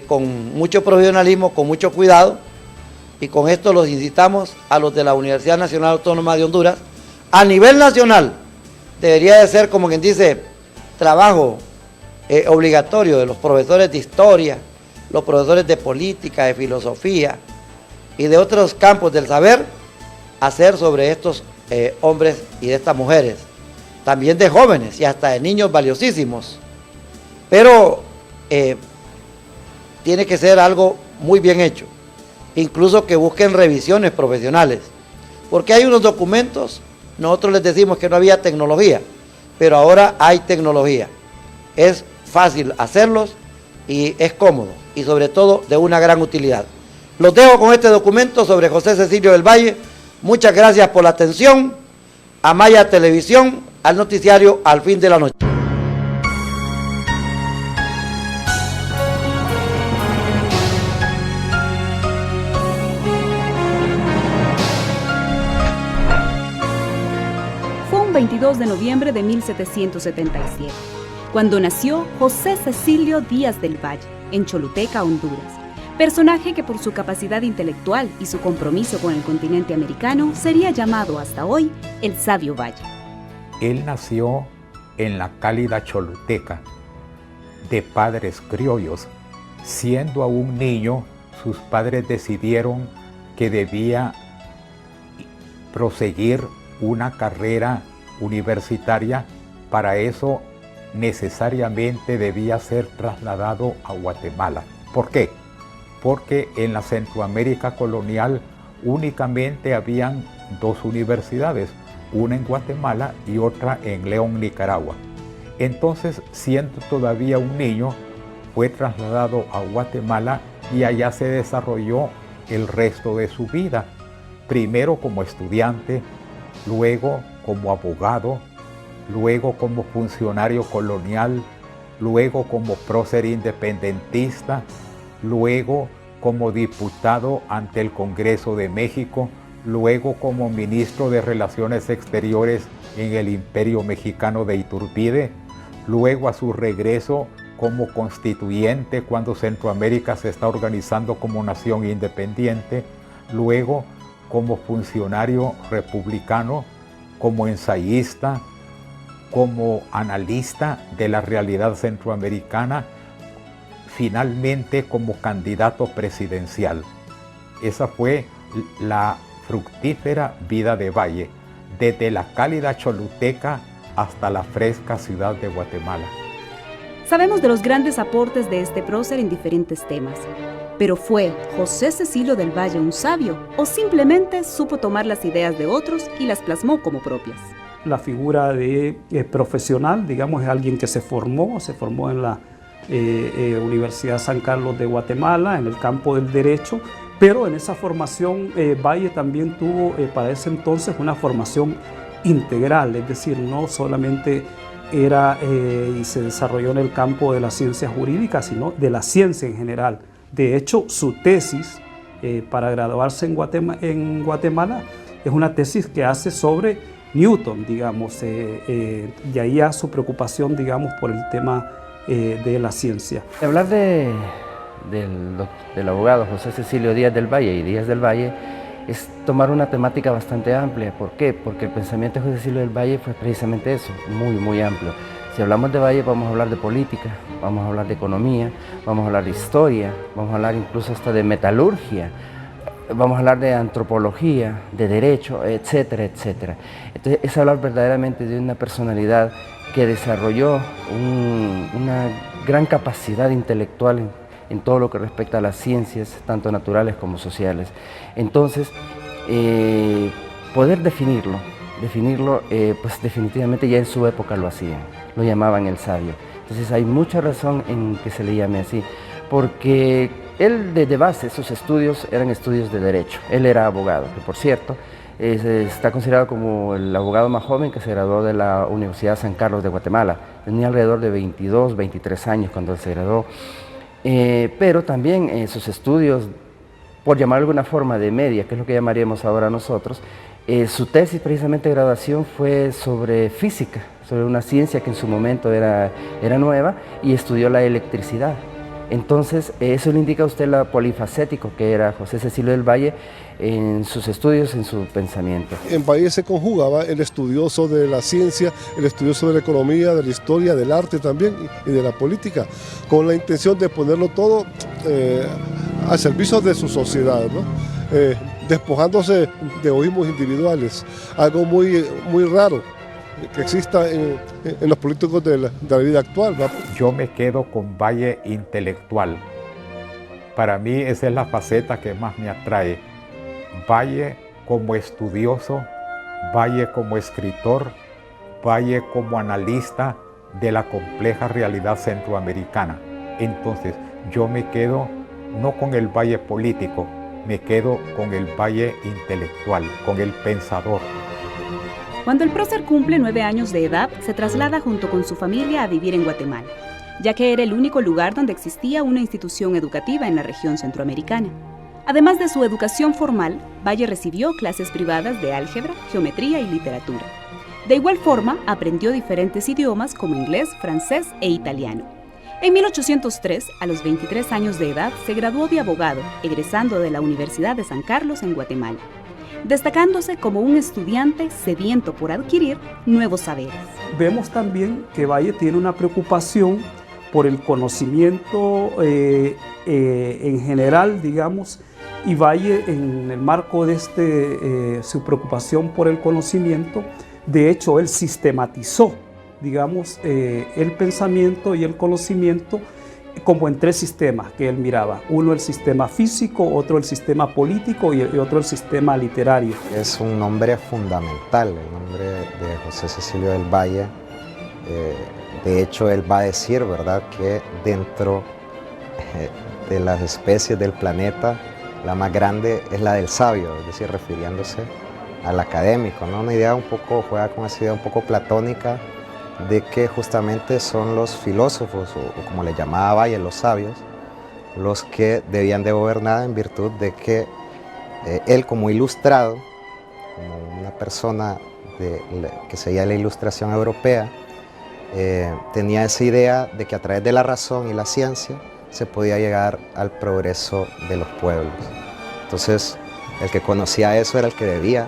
con mucho profesionalismo, con mucho cuidado, y con esto los incitamos a los de la Universidad Nacional Autónoma de Honduras. A nivel nacional debería de ser, como quien dice, trabajo obligatorio de los profesores de historia, los profesores de política, de filosofía y de otros campos del saber, hacer sobre estos hombres y de estas mujeres, también de jóvenes y hasta de niños valiosísimos. Pero tiene que ser algo muy bien hecho, incluso que busquen revisiones profesionales, porque hay unos documentos, nosotros les decimos que no había tecnología, pero ahora hay tecnología, es fácil hacerlos y es cómodo y sobre todo de una gran utilidad. Los dejo con este documento sobre José Cecilio del Valle. Muchas gracias por la atención. A Maya Televisión, al noticiario Al Fin de la Noche. Fue un 22 de noviembre de 1777, cuando nació José Cecilio Díaz del Valle, en Choluteca, Honduras. Personaje que por su capacidad intelectual y su compromiso con el continente americano sería llamado hasta hoy el Sabio Valle. Él nació en la cálida Choluteca, de padres criollos. Siendo aún niño, sus padres decidieron que debía proseguir una carrera universitaria. Para eso necesariamente debía ser trasladado a Guatemala. ¿Por qué? Porque en la Centroamérica colonial únicamente habían dos universidades, una en Guatemala y otra en León, Nicaragua. Entonces, siendo todavía un niño, fue trasladado a Guatemala y allá se desarrolló el resto de su vida, primero como estudiante, luego como abogado, luego como funcionario colonial, luego como prócer independentista, luego como diputado ante el Congreso de México, luego como ministro de Relaciones Exteriores en el Imperio Mexicano de Iturbide, luego a su regreso como constituyente cuando Centroamérica se está organizando como nación independiente, luego como funcionario republicano, como ensayista, como analista de la realidad centroamericana, finalmente como candidato presidencial. Esa fue la fructífera vida de Valle, desde la cálida Choluteca hasta la fresca ciudad de Guatemala. Sabemos de los grandes aportes de este prócer en diferentes temas, pero ¿fue José Cecilio del Valle un sabio o simplemente supo tomar las ideas de otros y las plasmó como propias? La figura de profesional, digamos, es alguien que se formó en la Universidad San Carlos de Guatemala, en el campo del derecho, pero en esa formación Valle también tuvo para ese entonces una formación integral, es decir, no solamente era y se desarrolló en el campo de la ciencia jurídica, sino de la ciencia en general. De hecho, su tesis para graduarse en Guatemala es una tesis que hace sobre Newton, digamos, y ahí ya su preocupación, digamos, por el tema de la ciencia. Hablar del abogado José Cecilio Díaz del Valle y Díaz del Valle es tomar una temática bastante amplia. ¿Por qué? Porque el pensamiento de José Cecilio del Valle fue precisamente eso, muy amplio. Si hablamos de Valle vamos a hablar de política, vamos a hablar de economía, vamos a hablar de historia, vamos a hablar incluso hasta de metalurgia, vamos a hablar de antropología, de derecho, etcétera, etcétera. Entonces es hablar verdaderamente de una personalidad que desarrolló una gran capacidad intelectual en todo lo que respecta a las ciencias, tanto naturales como sociales. Entonces, poder definirlo, pues definitivamente ya en su época lo hacían. lo llamaban el sabio. Entonces hay mucha razón en que se le llame así, porque él desde base, sus estudios eran estudios de derecho. Él era abogado, que por cierto, está considerado como el abogado más joven que se graduó de la Universidad San Carlos de Guatemala. Tenía alrededor de 22, 23 años cuando él se graduó. Pero también sus estudios, por llamar de alguna forma de media, que es lo que llamaríamos ahora nosotros, su tesis precisamente de graduación fue sobre física, sobre una ciencia que en su momento era nueva, y estudió la electricidad. Entonces, eso le indica a usted lo polifacético que era José Cecilio del Valle en sus estudios, en su pensamiento. En Valle se conjugaba el estudioso de la ciencia, el estudioso de la economía, de la historia, del arte también y de la política, con la intención de ponerlo todo al servicio de su sociedad, ¿no? Despojándose de egoísmos individuales, algo muy raro que exista en los políticos de la vida actual, ¿no? Yo me quedo con Valle intelectual. Para mí esa es la faceta que más me atrae. Valle como estudioso, Valle como escritor, Valle como analista de la compleja realidad centroamericana. Entonces yo me quedo no con el Valle político, me quedo con el Valle intelectual, con el pensador. Cuando el prócer cumple 9 años de edad, se traslada junto con su familia a vivir en Guatemala, ya que era el único lugar donde existía una institución educativa en la región centroamericana. Además de su educación formal, Valle recibió clases privadas de álgebra, geometría y literatura. De igual forma, aprendió diferentes idiomas como inglés, francés e italiano. En 1803, a los 23 años de edad, se graduó de abogado, egresando de la Universidad de San Carlos en Guatemala, destacándose como un estudiante sediento por adquirir nuevos saberes. Vemos también que Valle tiene una preocupación por el conocimiento en general, digamos, y Valle, en el marco de su preocupación por el conocimiento, de hecho, él sistematizó, digamos, el pensamiento y el conocimiento como en 3 sistemas que él miraba. Uno el sistema físico, otro el sistema político y otro el sistema literario. Es un nombre fundamental, el nombre de José Cecilio del Valle. De hecho, él va a decir, ¿verdad?, que dentro de las especies del planeta, la más grande es la del sabio, es decir, refiriéndose al académico, ¿no? Una idea un poco, juega con esa idea un poco platónica, de que justamente son los filósofos, o como le llamaba Valle, los sabios, los que debían de gobernar, en virtud de que él, como ilustrado, como una persona que seguía la ilustración europea, tenía esa idea de que a través de la razón y la ciencia se podía llegar al progreso de los pueblos. Entonces, el que conocía eso era el que debía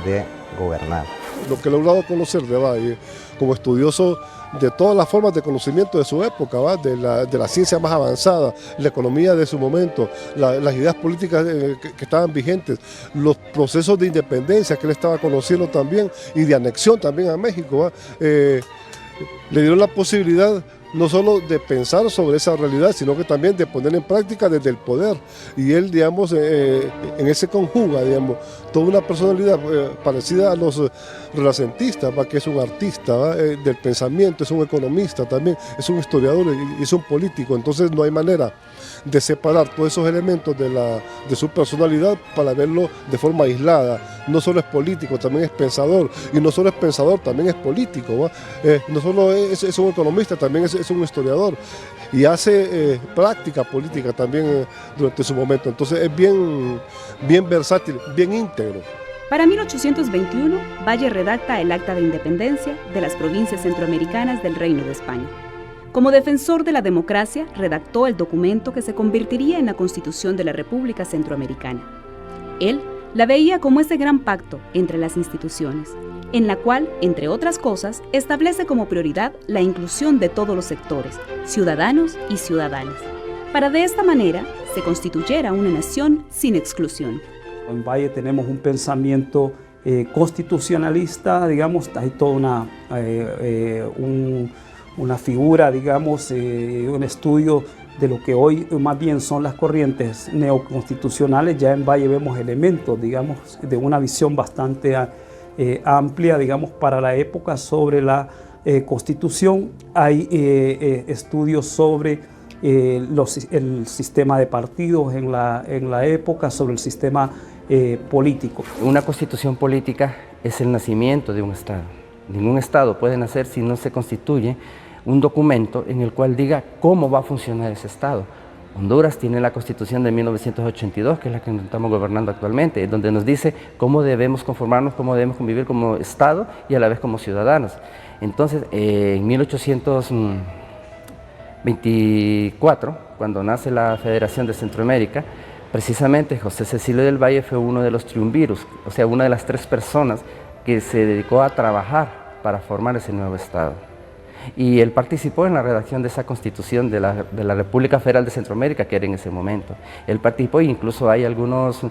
de gobernar. Lo que he logrado conocer de Valle como estudioso de todas las formas de conocimiento de su época, ¿va? De la ciencia más avanzada, la economía de su momento, las ideas políticas que estaban vigentes, los procesos de independencia que él estaba conociendo también y de anexión también a México, ¿va? Le dieron la posibilidad no solo de pensar sobre esa realidad, sino que también de poner en práctica desde el poder. Y él, digamos, en ese conjuga, digamos, toda una personalidad parecida a los renacentistas, ¿va? Que es un artista, ¿va? Del pensamiento, es un economista también, es un historiador y es un político. Entonces no hay manera de separar todos esos elementos de su personalidad para verlo de forma aislada. No solo es político, también es pensador, y no solo es pensador, también es político, ¿va? No solo es un economista, también es un historiador, y hace práctica política también durante su momento. Entonces es bien versátil, bien íntegro. Para 1821, Valle redacta el Acta de Independencia de las provincias centroamericanas del Reino de España. Como defensor de la democracia, redactó el documento que se convertiría en la Constitución de la República Centroamericana. Él la veía como ese gran pacto entre las instituciones, en la cual, entre otras cosas, establece como prioridad la inclusión de todos los sectores, ciudadanos y ciudadanas, para de esta manera se constituyera una nación sin exclusión. En Valle tenemos un pensamiento constitucionalista, digamos, hay toda una figura, digamos, un estudio de lo que hoy más bien son las corrientes neoconstitucionales. Ya en Valle vemos elementos, digamos, de una visión bastante amplia, digamos, para la época sobre la Constitución. Hay estudios sobre el sistema de partidos en la época, sobre el sistema político. Una constitución política es el nacimiento de un Estado. Ningún Estado puede nacer si no se constituye un documento en el cual diga cómo va a funcionar ese Estado. Honduras tiene la Constitución de 1982, que es la que estamos gobernando actualmente, donde nos dice cómo debemos conformarnos, cómo debemos convivir como Estado y a la vez como ciudadanos. Entonces, en 1824, cuando nace la Federación de Centroamérica, precisamente José Cecilio del Valle fue uno de los triunviros, o sea, una de las 3 personas que se dedicó a trabajar para formar ese nuevo Estado. Y él participó en la redacción de esa Constitución de la República Federal de Centroamérica, que era en ese momento. Él participó e incluso hay algunos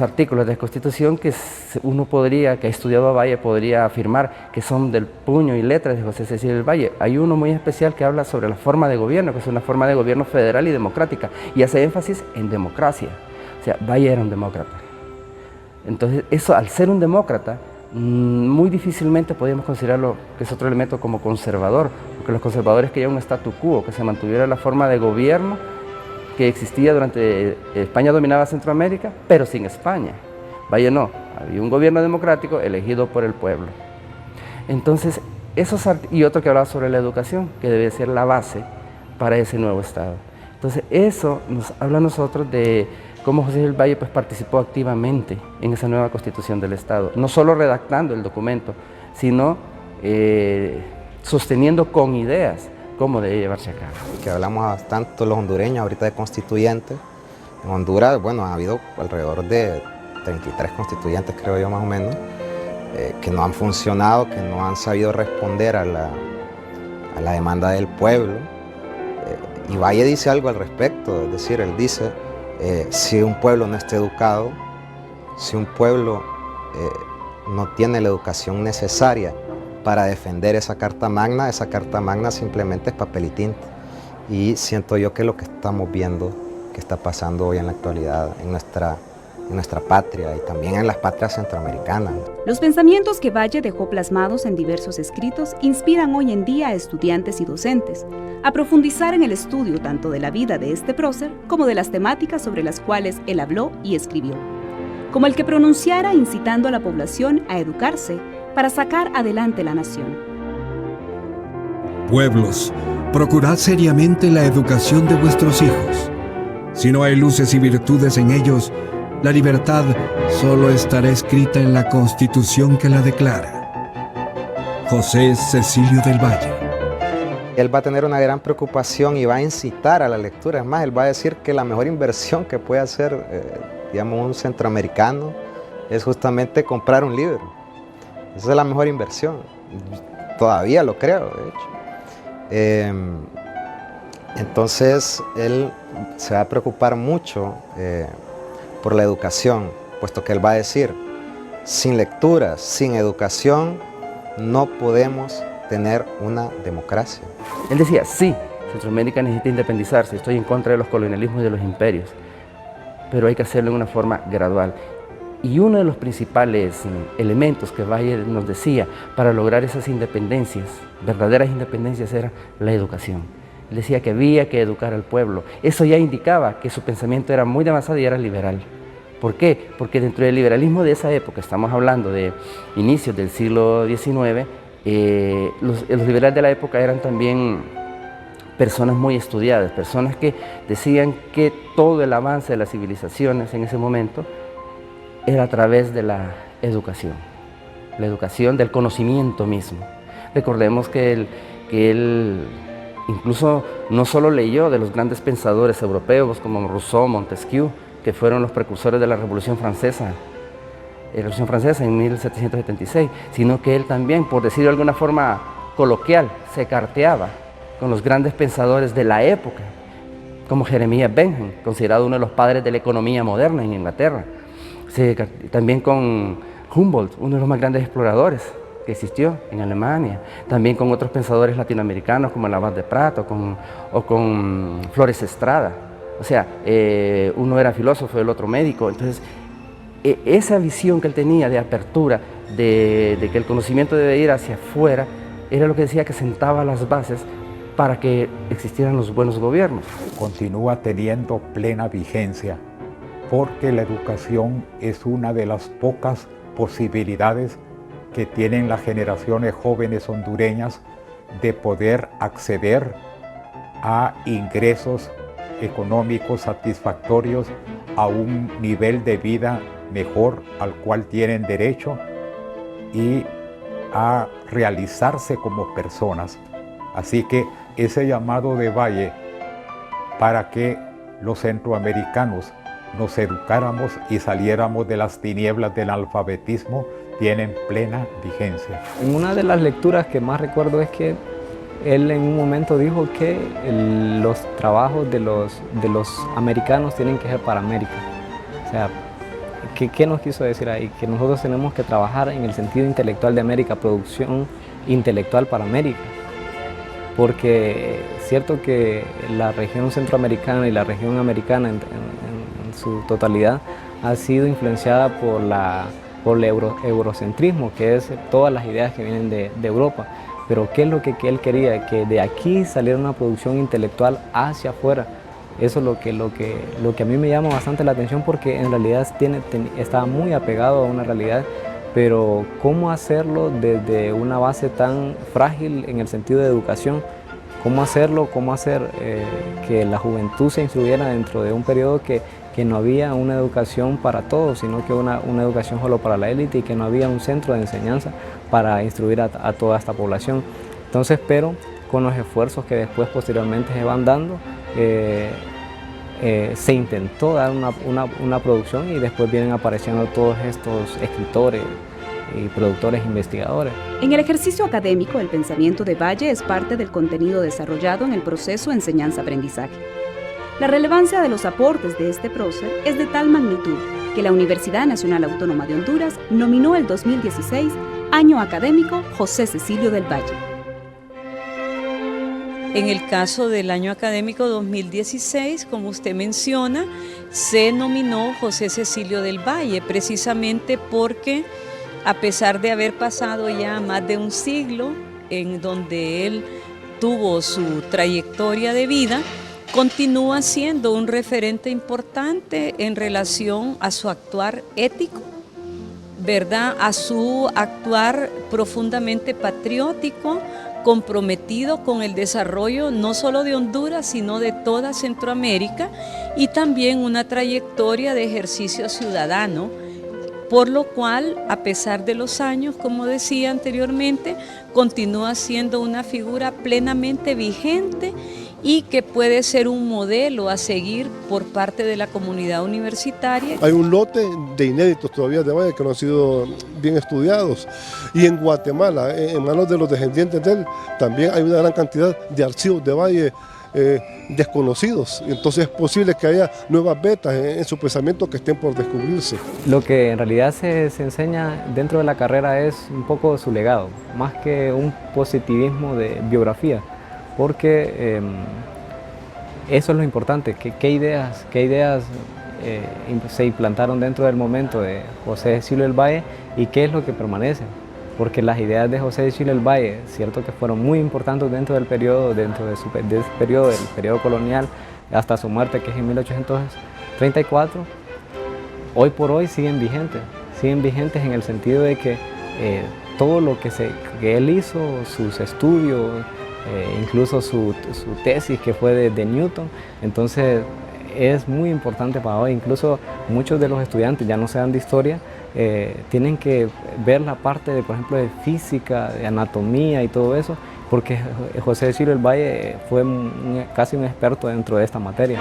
artículos de la Constitución que uno que ha estudiado a Valle, podría afirmar que son del puño y letra de José Cecilio del Valle. Hay uno muy especial que habla sobre la forma de gobierno, que es una forma de gobierno federal y democrática, y hace énfasis en democracia. O sea, Valle era un demócrata. Entonces, eso, al ser un demócrata, muy difícilmente podíamos considerarlo, que es otro elemento, como conservador, porque los conservadores querían un statu quo, que se mantuviera la forma de gobierno que existía durante España dominaba Centroamérica, pero sin España. Valle no, había un gobierno democrático elegido por el pueblo. Entonces, y otro que hablaba sobre la educación, que debe ser la base para ese nuevo Estado. Entonces, eso nos habla a nosotros de cómo José del Valle participó activamente en esa nueva Constitución del Estado, no solo redactando el documento, sino sosteniendo con ideas cómo debe llevarse a cabo. Que hablamos tanto los hondureños ahorita de constituyentes. En Honduras, bueno, ha habido alrededor de 33 constituyentes, creo yo, más o menos, que no han funcionado, que no han sabido responder a la demanda del pueblo. Y Valle dice algo al respecto, es decir, él dice: si un pueblo no está educado, si un pueblo no tiene la educación necesaria para defender esa Carta Magna simplemente es papel y tinta. Y siento yo que lo que estamos viendo, que está pasando hoy en la actualidad en nuestra patria y también en las patrias centroamericanas. Los pensamientos que Valle dejó plasmados en diversos escritos inspiran hoy en día a estudiantes y docentes a profundizar en el estudio tanto de la vida de este prócer como de las temáticas sobre las cuales él habló y escribió, como el que pronunciara incitando a la población a educarse para sacar adelante la nación. Pueblos, procurad seriamente la educación de vuestros hijos. Si no hay luces y virtudes en ellos, la libertad solo estará escrita en la Constitución que la declara. José Cecilio del Valle. Él va a tener una gran preocupación y va a incitar a la lectura. Es más, él va a decir que la mejor inversión que puede hacer, digamos, un centroamericano es justamente comprar un libro. Esa es la mejor inversión. Todavía lo creo, de hecho. Entonces, él se va a preocupar mucho por la educación, puesto que él va a decir: sin lectura, sin educación, no podemos tener una democracia. Él decía: sí, Centroamérica necesita independizarse, estoy en contra de los colonialismos y de los imperios, pero hay que hacerlo de una forma gradual. Y uno de los principales elementos que Valle nos decía para lograr esas independencias, verdaderas independencias, era la educación. Él decía que había que educar al pueblo. Eso ya indicaba que su pensamiento era muy avanzado y era liberal. ¿Por qué? Porque dentro del liberalismo de esa época, estamos hablando de inicios del siglo XIX, los liberales de la época eran también personas muy estudiadas, personas que decían que todo el avance de las civilizaciones en ese momento era a través de la educación del conocimiento mismo. Recordemos que él incluso no solo leyó de los grandes pensadores europeos como Rousseau, Montesquieu, que fueron los precursores de la Revolución Francesa en 1776, sino que él también, por decirlo de alguna forma coloquial, se carteaba con los grandes pensadores de la época, como Jeremías Bentham, considerado uno de los padres de la economía moderna en Inglaterra. También con Humboldt, uno de los más grandes exploradores que existió en Alemania. También con otros pensadores latinoamericanos como el Abad de Prat o con Flores Estrada. O sea, uno era filósofo, el otro médico. Entonces, esa visión que él tenía de apertura, de que el conocimiento debe ir hacia afuera, era lo que decía que sentaba las bases para que existieran los buenos gobiernos. Continúa teniendo plena vigencia porque la educación es una de las pocas posibilidades que tienen las generaciones jóvenes hondureñas de poder acceder a ingresos económicos satisfactorios, a un nivel de vida mejor al cual tienen derecho y a realizarse como personas. Así que ese llamado de Valle para que los centroamericanos nos educáramos y saliéramos de las tinieblas del alfabetismo tienen plena vigencia. Una de las lecturas que más recuerdo es que él en un momento dijo que los trabajos de los americanos tienen que ser para América. O sea, ¿qué nos quiso decir ahí? Que nosotros tenemos que trabajar en el sentido intelectual de América, producción intelectual para América. Porque es cierto que la región centroamericana y la región americana en su totalidad ha sido influenciada por el eurocentrismo, que es todas las ideas que vienen de Europa. Pero ¿qué es lo que él quería? Que de aquí saliera una producción intelectual hacia afuera. Eso es lo que a mí me llama bastante la atención, porque en realidad está muy apegado a una realidad, pero ¿cómo hacerlo desde una base tan frágil en el sentido de educación? ¿Cómo hacerlo? ¿Cómo hacer que la juventud se instruyera dentro de un periodo que no había una educación para todos, sino que una educación solo para la élite, y que no había un centro de enseñanza para instruir a toda esta población? Entonces, pero con los esfuerzos que después posteriormente se van dando, se intentó dar una producción, y después vienen apareciendo todos estos escritores y productores investigadores. En el ejercicio académico, el pensamiento de Valle es parte del contenido desarrollado en el proceso enseñanza-aprendizaje. La relevancia de los aportes de este prócer es de tal magnitud que la Universidad Nacional Autónoma de Honduras nominó el 2016 Año Académico José Cecilio del Valle. En el caso del año académico 2016, como usted menciona, se nominó José Cecilio del Valle, precisamente porque, a pesar de haber pasado ya más de un siglo en donde él tuvo su trayectoria de vida, continúa siendo un referente importante en relación a su actuar ético, ¿verdad? A su actuar profundamente patriótico, comprometido con el desarrollo no solo de Honduras, sino de toda Centroamérica, y también una trayectoria de ejercicio ciudadano, por lo cual, a pesar de los años, como decía anteriormente, continúa siendo una figura plenamente vigente y que puede ser un modelo a seguir por parte de la comunidad universitaria. Hay un lote de inéditos todavía de Valle que no han sido bien estudiados, y en Guatemala, en manos de los descendientes de él, también hay una gran cantidad de archivos de Valle desconocidos. Entonces es posible que haya nuevas vetas en su pensamiento que estén por descubrirse. Lo que en realidad se enseña dentro de la carrera es un poco su legado, más que un positivismo de biografía, porque eso es lo importante, qué ideas se implantaron dentro del momento de José Cecilio del Valle y qué es lo que permanece. Porque las ideas de José Cecilio del Valle, cierto que fueron muy importantes dentro del periodo, del periodo colonial, hasta su muerte, que es en 1834, hoy por hoy siguen vigentes en el sentido de que todo lo que él hizo, sus estudios, incluso su tesis que fue de Newton, entonces es muy importante para hoy. Incluso muchos de los estudiantes, ya no sean de historia, tienen que ver la parte de, por ejemplo, de física, de anatomía y todo eso, porque José Cecilio del Valle fue casi un experto dentro de esta materia.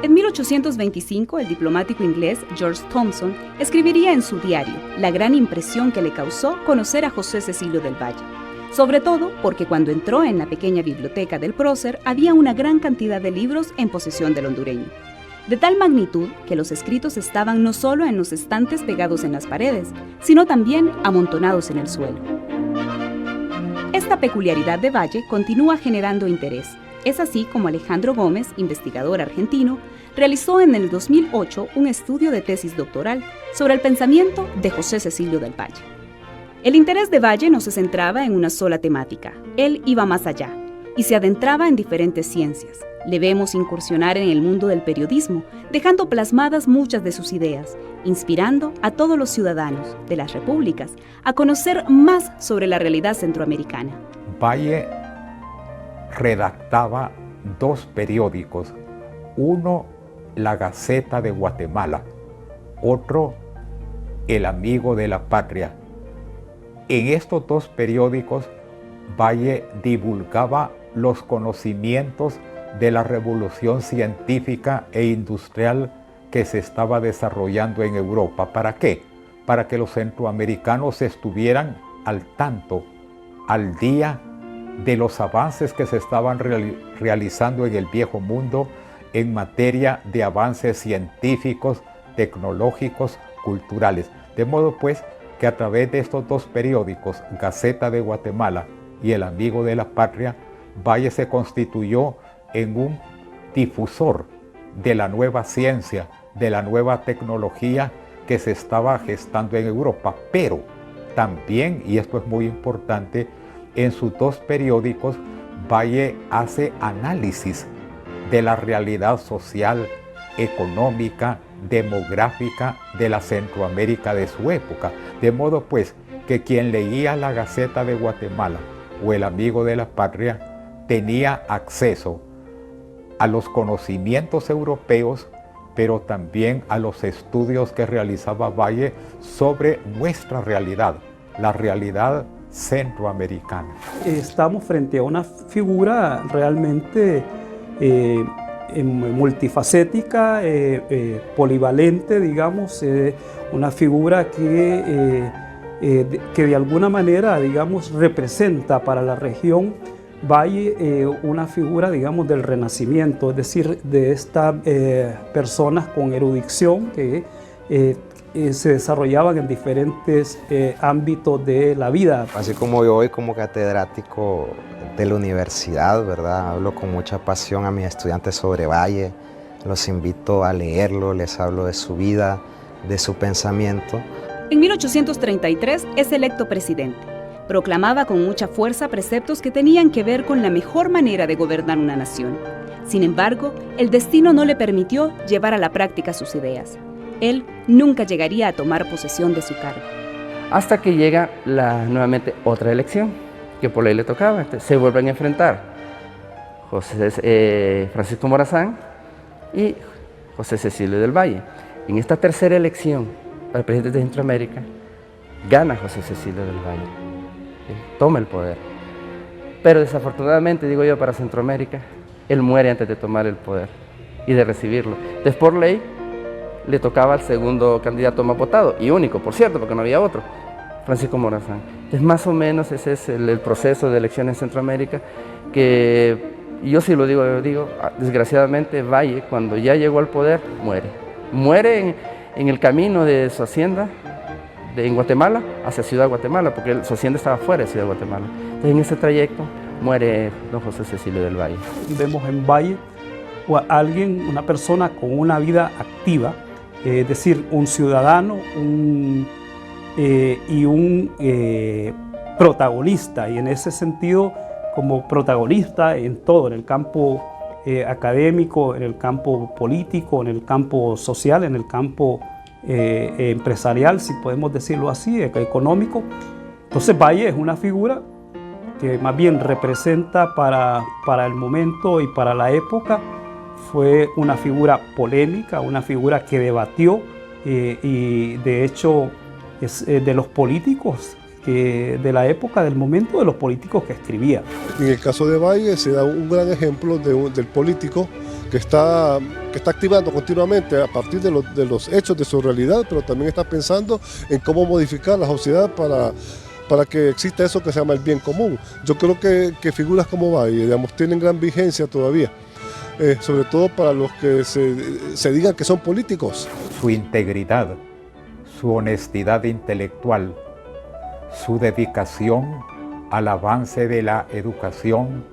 En 1825, el diplomático inglés George Thompson escribiría en su diario la gran impresión que le causó conocer a José Cecilio del Valle, sobre todo porque cuando entró en la pequeña biblioteca del prócer había una gran cantidad de libros en posesión del hondureño, de tal magnitud que los escritos estaban no solo en los estantes pegados en las paredes, sino también amontonados en el suelo. Esta peculiaridad de Valle continúa generando interés, Es así como Alejandro Gómez, investigador argentino, realizó en el 2008 un estudio de tesis doctoral sobre el pensamiento de José Cecilio del Valle. El interés de Valle no se centraba en una sola temática, él iba más allá y se adentraba en diferentes ciencias. Le vemos incursionar en el mundo del periodismo, dejando plasmadas muchas de sus ideas, inspirando a todos los ciudadanos de las repúblicas a conocer más sobre la realidad centroamericana. Valle redactaba 2 periódicos, uno La Gaceta de Guatemala, otro El Amigo de la Patria. En estos 2 periódicos, Valle divulgaba los conocimientos de la revolución científica e industrial que se estaba desarrollando en Europa. ¿Para qué? Para que los centroamericanos estuvieran al tanto, al día de los avances que se estaban realizando en el viejo mundo en materia de avances científicos, tecnológicos, culturales. De modo pues que a través de estos 2 periódicos, Gaceta de Guatemala y El Amigo de la Patria, Valle se constituyó en un difusor de la nueva ciencia, de la nueva tecnología que se estaba gestando en Europa. Pero también, y esto es muy importante, en sus 2 periódicos, Valle hace análisis de la realidad social, económica, demográfica de la Centroamérica de su época. De modo pues que quien leía la Gaceta de Guatemala o El Amigo de la Patria tenía acceso a los conocimientos europeos, pero también a los estudios que realizaba Valle sobre nuestra realidad, la realidad centroamericana. Estamos frente a una figura realmente multifacética, polivalente, digamos, una figura que de alguna manera, digamos, representa para la región Valle una figura, digamos, del Renacimiento, es decir, de estas personas con erudición que se desarrollaban en diferentes ámbitos de la vida. Así como yo hoy como catedrático de la universidad, ¿verdad? Hablo con mucha pasión a mis estudiantes sobre Valle, los invito a leerlo, les hablo de su vida, de su pensamiento. En 1833 es electo presidente. Proclamaba con mucha fuerza preceptos que tenían que ver con la mejor manera de gobernar una nación. Sin embargo, el destino no le permitió llevar a la práctica sus ideas. Él nunca llegaría a tomar posesión de su cargo. Hasta que llega nuevamente otra elección, que por ley le tocaba. Entonces, se vuelven a enfrentar Francisco Morazán y José Cecilio del Valle. En esta tercera elección para presidente de Centroamérica, gana José Cecilio del Valle. Toma el poder. Pero desafortunadamente, digo yo, para Centroamérica, él muere antes de tomar el poder y de recibirlo. Entonces, por ley, le tocaba al segundo candidato más votado, y único, por cierto, porque no había otro, Francisco Morazán. Entonces, más o menos ese es el proceso de elección en Centroamérica, que yo sí lo digo, desgraciadamente, Valle, cuando ya llegó al poder, muere. Muere en el camino de su hacienda, en Guatemala, hacia Ciudad Guatemala, porque su hacienda estaba fuera de Ciudad Guatemala. Entonces, en ese trayecto muere don José Cecilio del Valle. Vemos en Valle a alguien, una persona con una vida activa, es decir, un ciudadano y un protagonista, y en ese sentido como protagonista en todo, en el campo académico, en el campo político, en el campo social, en el campo empresarial, si podemos decirlo así, económico. Entonces Valle es una figura que más bien representa para el momento y para la época. Fue una figura polémica, una figura que debatió y de hecho es de los políticos de la época, del momento, de los políticos que escribía. En el caso de Valle se da un gran ejemplo del político que está activando continuamente a partir de los hechos de su realidad, pero también está pensando en cómo modificar la sociedad para que exista eso que se llama el bien común. Yo creo que figuras como Valle, digamos, tienen gran vigencia todavía. Sobre todo para los que se digan que son políticos. Su integridad, su honestidad intelectual, su dedicación al avance de la educación,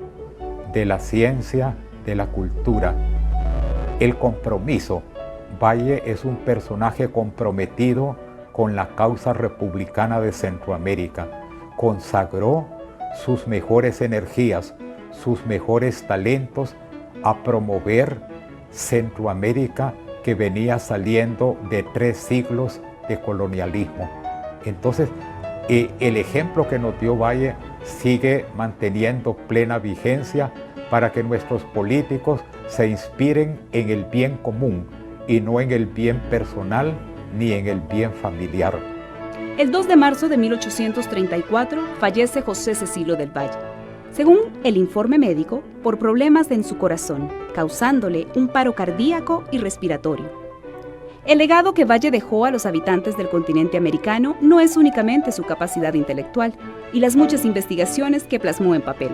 de la ciencia, de la cultura. El compromiso. Valle es un personaje comprometido con la causa republicana de Centroamérica. Consagró sus mejores energías, sus mejores talentos a promover Centroamérica, que venía saliendo de 3 siglos de colonialismo. Entonces, el ejemplo que nos dio Valle sigue manteniendo plena vigencia para que nuestros políticos se inspiren en el bien común y no en el bien personal ni en el bien familiar. El 2 de marzo de 1834 fallece José Cecilio del Valle, según el informe médico, por problemas en su corazón, causándole un paro cardíaco y respiratorio. El legado que Valle dejó a los habitantes del continente americano no es únicamente su capacidad intelectual y las muchas investigaciones que plasmó en papel.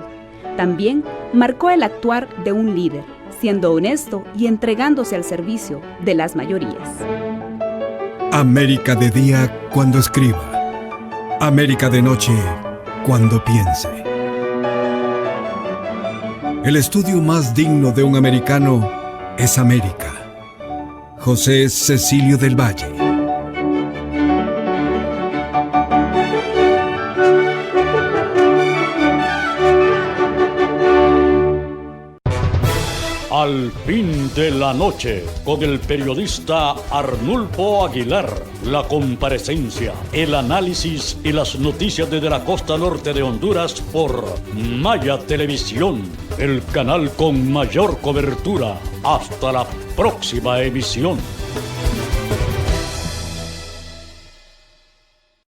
También marcó el actuar de un líder, siendo honesto y entregándose al servicio de las mayorías. América de día cuando escriba. América de noche cuando piense. El estudio más digno de un americano es América. José Cecilio del Valle. Al fin de la noche, con el periodista Arnulfo Aguilar, la comparecencia, el análisis y las noticias desde la costa norte de Honduras por Maya Televisión, el canal con mayor cobertura. Hasta la próxima emisión.